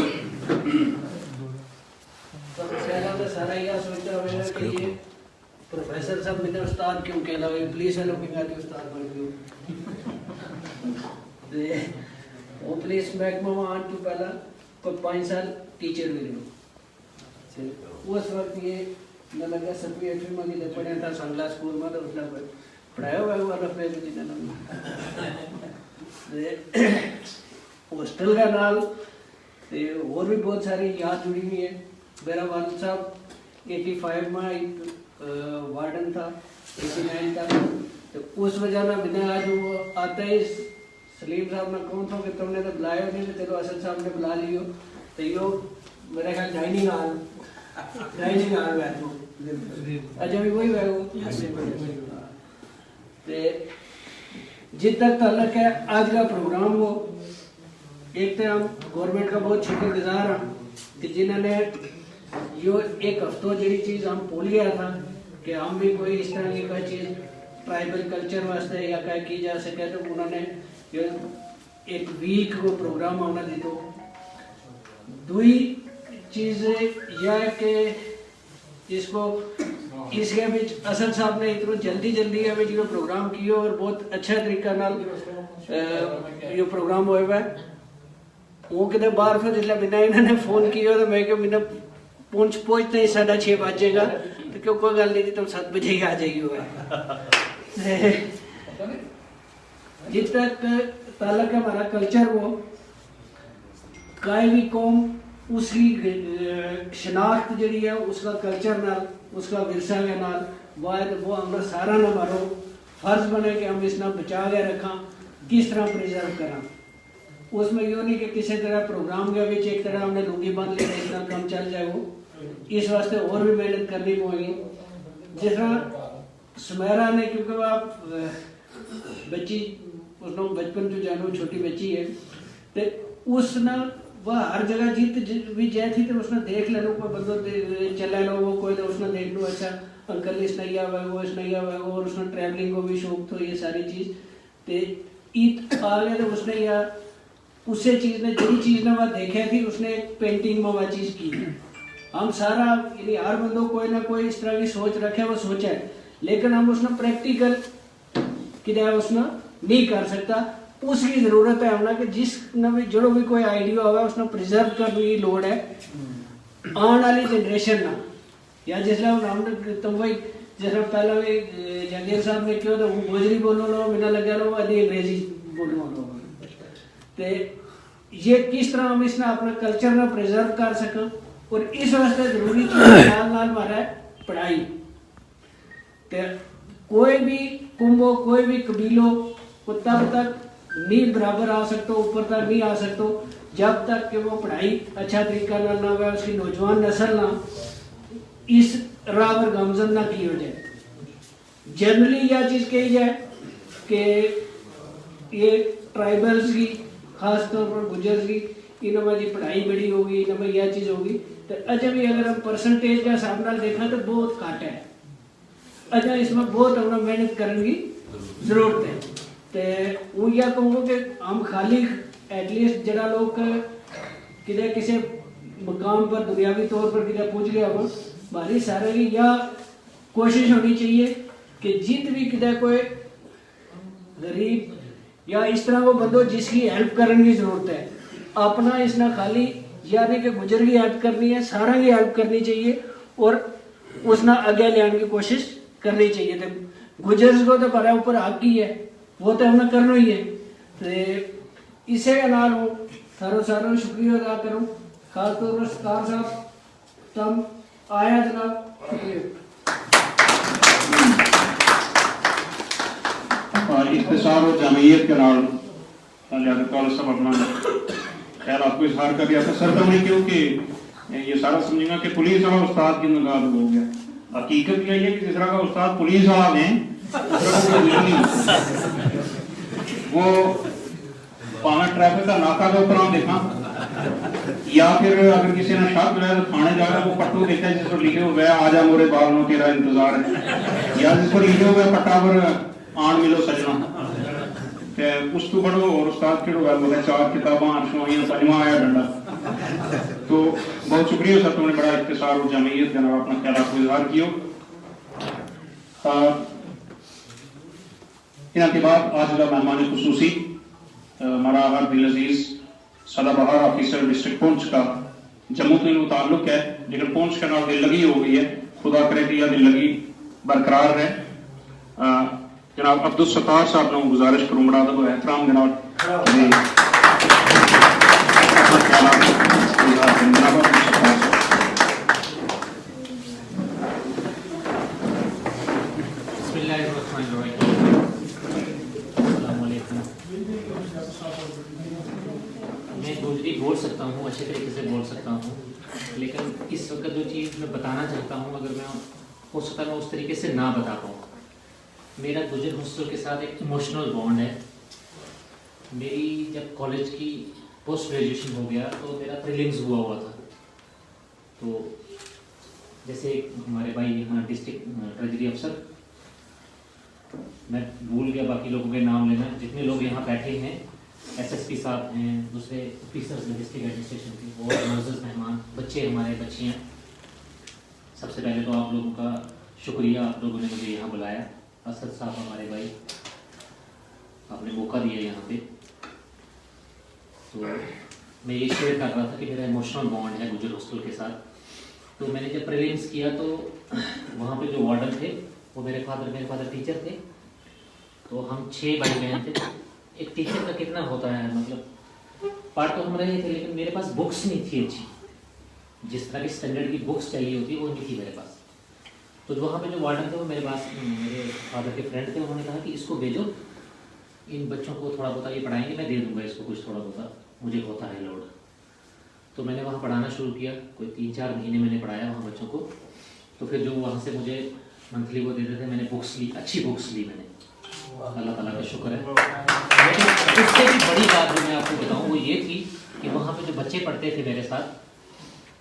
तो पहला तो सारा यह सोचता हुआ कि ये प्रोफेसर साहब मैंने उस्ताद क्यों कहला हुआ पुलिस वालों की गाली उस्ताद बन गए वो पुलिस महकमा में आने तो पहला कोई 5 साल टीचर भी रहो उस वक्त ये न लगा सभी 8वीं में भी पढ़ा था संगला स्कूल में तो उसने पढ़ाया हुआ रफे हॉस्टल का नाल और भी बहुत सारी याद जुड़ी हुई है। मेरा वालिद साहब 85 में एक वार्डन था, 89 था, तो उस वजह ना बिना आज वो आता है सलीम साहब ने कौन था कि तुमने तो बुलाया नहीं तो चलो असद साहब ने बुला लियो तो यो मेरा ख्याल डाइनिंग हॉल बैठो अच्छा भी वही जित तक ताल्लुक है आज का प्रोग्राम हो एक तो हम गवर्नमेंट का बहुत शुक्रगुजार हैं कि जिन्होंने यो एक हफ्तों जी चीज़ हम भूल गया था कि हम भी कोई इस तरह की कोई चीज़ ट्राइबल कल्चर वास्ते या क्या की जा सके तो उन्होंने यो एक वीक को प्रोग्राम होना दी। तो दुई चीज़ यह कि इसको इसके बीच असद साहब ने इतना जल्दी जो प्रोग्राम किया और बहुत अच्छा तरीका नाल ये प्रोग्राम होए हुआ है वो कितने बार फिर जिसला बिना इन्होंने फोन किया तो मैं बिना पहुंचते ही 6:30 बजेगा तो क्यों कोई गल नहीं थी तुम 7 बजे ही आ जाइए। जिस तक ताल्लुक हमारा कल्चर वो कोई भी कौम उसकी शनाख्त जी है उसका कल्चर नाल उसका विरसा के नाल वो हमारा सारा ना मारो फर्ज बने कि हम इसना बचा के रखा किस तरह प्रिजर्व करा। उसमें यो नहीं कि किसी तरह प्रोग्राम के बीच एक तरह हमने लुंगी बांध लिया इस तरह काम चल जाए वो इस वास्ते और भी मेहनत करनी पड़ेगी। जिस तरह सुमेरा ने क्योंकि आप बच्ची उसने बचपन जो जानो छोटी बच्ची है तो उसने वह हर जगह जीत भी जाए थी तो उसने देख लेना कोई बंदो चला लो वो कोई तो उसने देख लो अच्छा अंकल इस नहीं आवा वो इस नहीं आवा और उसने ट्रैवलिंग को भी शौक तो ये सारी चीज़ तो ईद आ गया तो उसने या उसे चीज़ ने जी चीज़ ने वह देखा थी उसने एक पेंटिंग में वह चीज़ की है। हम सारा यानी हर बंदो कोई ना कोई इस तरह की सोच रखे वो सोचा है लेकिन हम उसने प्रैक्टिकल किया उसने नहीं कर सकता। उसकी जरूरत है हमने कि जिस भी जो भी कोई आइडिया होगा उसने प्रिजर्व करने की लोड़ है आने वाली जनरेशन ना या जिसले हमने तुम भाई जैसे पहला भी जहांगीर साहब ने क्यों तो वो गोजरी बोलो लो बिना लगे लो अभी अंग्रेजी बोलो लो तो ये किस तरह हम इसने अपना कल्चर ना प्रिजर्व कर सकें और इस वास्ते जरूरी चीज नाल हमारा है पढ़ाई। तो कोई भी कुंभो कोई भी कबीलो को तब तक नहीं बराबर आ सकते ऊपर तक नहीं आ सकते जब तक कि वो पढ़ाई अच्छा तरीका ना हो उसकी नौजवान नस्ल ना इस राह पर गामजन ना की हो जाए। जनरली यह चीज़ कही जाए कि ये ट्राइबल्स की खास तौर पर गुजर्स की इनमें जी पढ़ाई बड़ी होगी इनमें यह चीज़ होगी तो अच्छा भी अगर हम परसेंटेज का हिसाब नाल देखा तो बहुत घट है। अच्छा इसमें बहुत हमें मेहनत करने की जरूरत है। तो वो यह कहूँगा कि हम खाली एटलीस्ट जरा लोग किधर किसी मुकाम पर दुनियावी तौर पर किधर पहुँच गया हो हमारी सारे की यह कोशिश होनी चाहिए कि जित भी किधर कोई गरीब या इस तरह वो बंदो जिसकी हेल्प करने की जरूरत है अपना इसना खाली यानी कि गुजर की हेल्प करनी है सारा की हेल्प करनी चाहिए और उसना आगे ले आने की कोशिश करनी चाहिए। तो गुजर को तो हमारे ऊपर हक ही है वो तो हमने करना ही है। तो इसे के नाल हूँ सारों सारों शुक्रिया अदा करूँ खासतौर पर सरकार साहब तम आया जनाब इख्तिसार और जमयत के नाल लिहाजा कॉलेज साहब अपना ख्याल आपको इजहार कर दिया था सरदम ने क्योंकि ये सारा समझेगा कि पुलिस वाला उस्ताद की नगाह हो गया। हकीकत यही है कि जिस तरह का उस्ताद पुलिस वाला है वो पाना ट्रैफिक का नाका के ऊपर हम देखा या फिर अगर किसी ने शक जो है तो थाने जा रहा है वो पट्टू देखता है जिस पर लिखे हुए है आजा मोरे बालों तेरा इंतजार है या जिस पर लिखे हुए पट्टा पर आन मिलो सजना उस तो बड़ो और उस्ताद के बोले 4 किताबां 8 5वां आया डंडा। तो बहुत शुक्रिया सर तुमने बड़ा इख्तिसार और जमयत के नाल अपना ख्याल को इजहार कियो। इनके बाद आज का मेहमान खुसूसी हमारा हर दिल अजीज सदाबहार ऑफिसर डिस्ट्रिक्ट पुंछ का जम्मू तो इनका ताल्लुक है लेकिन पुंछ के नाल दिल लगी हो गई है खुदा करे कि यह दिल लगी बरकरार रहे। जनाब अब्दुल सत्तार साहब ने गुजारिश करूँ बड़ा तो एहतराम जनाब मैं गुजरी बोल सकता हूँ अच्छे तरीके से बोल सकता हूँ लेकिन इस वक्त जो चीज़ मैं बताना चाहता हूँ अगर मैं हो सकता है मैं उस तरीके से ना बता पाऊँ। मेरा गुजर हॉस्टल के साथ एक इमोशनल बॉन्ड है। मेरी जब कॉलेज की पोस्ट ग्रेजुएशन हो गया तो मेरा प्रीलिम्स हुआ था तो जैसे हमारे भाई यहाँ डिस्ट्रिक्ट ट्रेजरी अफसर मैं भूल गया बाकी लोगों के नाम लेना जितने लोग यहाँ बैठे हैं एसएसपी साहब हैं दूसरे ऑफिसर्स हैं डिस्ट्रिक्ट एडमिनिस्ट्रेशन के और मोअज़्ज़ज़ मेहमान बच्चे हमारे बच्चियाँ सबसे पहले तो आप लोगों का शुक्रिया आप लोगों ने मुझे यहाँ बुलाया। असद साहब हमारे भाई आपने मौका दिया यहाँ पे तो मैं ये शेयर कर रहा था कि मेरा इमोशनल बॉन्ड है गुजर हॉस्टल के साथ। तो मैंने जब प्रीलिम्स किया तो वहाँ पे जो वार्डन थे वो मेरे फादर टीचर थे तो हम 6 भाई बहन थे। एक टीचर का कितना होता है मतलब पार्ट तो हम रहे थे लेकिन मेरे पास बुक्स नहीं थी अच्छी जिस तरह की स्टैंडर्ड की बुक्स चाहिए होती है वो नहीं थी मेरे पास। तो वहाँ पे जो वार्डन थे वो मेरे पास मेरे फादर के फ्रेंड थे, उन्होंने कहा कि इसको भेजो, इन बच्चों को थोड़ा बहुत ये पढ़ाएंगे, मैं दे दूँगा इसको कुछ थोड़ा बहुत, मुझे होता है लोड। तो मैंने वहाँ पढ़ाना शुरू किया, कोई 3-4 महीने मैंने पढ़ाया वहाँ बच्चों को। तो फिर जो वहाँ से मुझे मंथली वो देते थे, मैंने बुक्स ली, अच्छी बुक्स ली मैंने, अल्लाह ताला का शुक्र है। लेकिन उससे भी बड़ी बात जो मैं आपको बताऊँ वो ये थी कि वहाँ पे जो बच्चे पढ़ते थे मेरे साथ,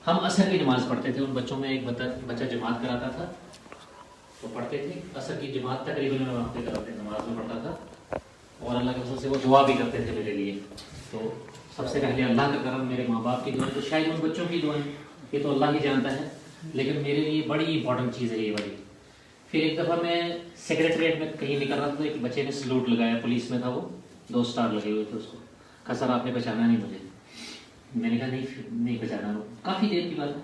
हम असर की नमाज़ पढ़ते थे। उन बच्चों में एक बच्चा जमात कराता था, तो पढ़ते थे असर की जमात, तकरीबन मैं वहाँ पे कराते नमाज में पढ़ता था, और अल्लाह के फजल से वो दुआ भी करते थे मेरे लिए। तो सबसे पहले अल्लाह का करम, मेरे माँ बाप की दुआ, तो शायद उन बच्चों की दुआ ये तो अल्लाह ही जानता है, लेकिन मेरे लिए बड़ी इंपॉर्टेंट चीज़ है ये वाली। फिर एक दफ़ा मैं सेक्रेटरीट में कहीं निकल रहा था, तो एक बच्चे ने सलूट लगाया, पुलिस में था वो, 2 स्टार लगे हुए थे उसको। कहा सर आपने पहचाना नहीं मुझे। मैंने कहा नहीं पहचाना। काफ़ी देर की बात है।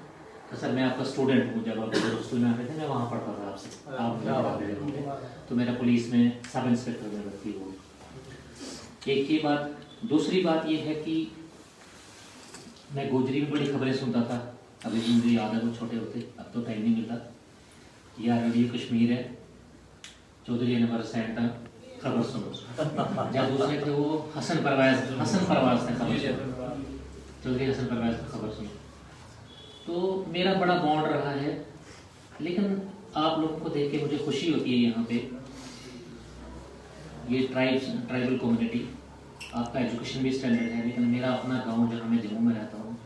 तो सर मैं आपका स्टूडेंट हूँ, जब आप स्कूल में आते थे मैं वहाँ पढ़ता था आपसे, आप पढ़ाते थे, तो मेरा पुलिस में सब इंस्पेक्टर में भर्ती हो। एक ये बात। दूसरी बात ये है कि मैं गोजरी में बड़ी खबरें सुनता था, अभी भी मुझे याद है वो छोटे होते, अब तो टाइम नहीं मिलता। या रेडियो कश्मीर है, चौधरी अनवर हुसैन का खबर सुनो, जब दूसरे थे वो हसन परवेज थे, चौधरी हसन परवेज का खबर सुनो। तो मेरा बड़ा बॉन्ड रहा है। लेकिन आप लोगों को देख के मुझे खुशी होती है, यहाँ पे ये ट्राइबल कम्युनिटी, आपका एजुकेशन भी स्टैंडर्ड है, लेकिन मेरा अपना गांव जहाँ मैं जम्मू में रहता हूँ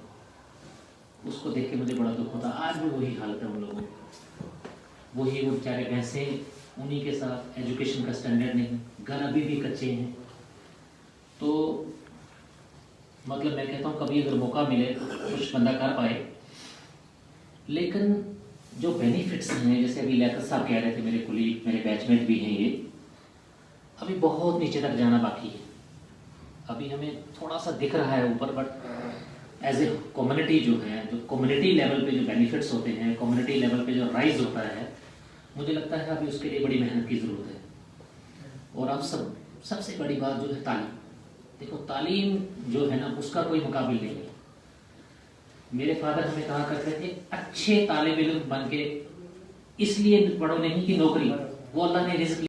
उसको देख के मुझे बड़ा दुख होता है। आज भी वही हालत है उन लोगों की, वही वो बेचारे भैंसे, उन्हीं के साथ एजुकेशन का स्टैंडर्ड नहीं, घर अभी भी कच्चे हैं। तो मतलब मैं कहता हूँ कभी अगर मौका मिले तो कुछ बंदा कर पाए। लेकिन जो बेनिफिट्स हैं, जैसे अभी लियाकत साहब कह रहे थे, मेरे कुलीग, मेरे बैचमेट भी हैं, ये अभी बहुत नीचे तक जाना बाकी है। अभी हमें थोड़ा सा दिख रहा है ऊपर, बट एज ए कम्युनिटी जो है, जो कम्युनिटी लेवल पे जो बेनिफिट्स होते हैं, कम्युनिटी लेवल पे जो राइज होता है, मुझे लगता है अभी उसके लिए बड़ी मेहनत की ज़रूरत है। और अब सबसे बड़ी बात जो है तालीम। देखो तालीम जो है ना, उसका कोई मुकाबिल नहीं है। मेरे फादर हमें कहा करते थे अच्छे तालिब इल्म बन के इसलिए पढ़ो नहीं कि नौकरी, वो अल्लाह ने रिज़्क़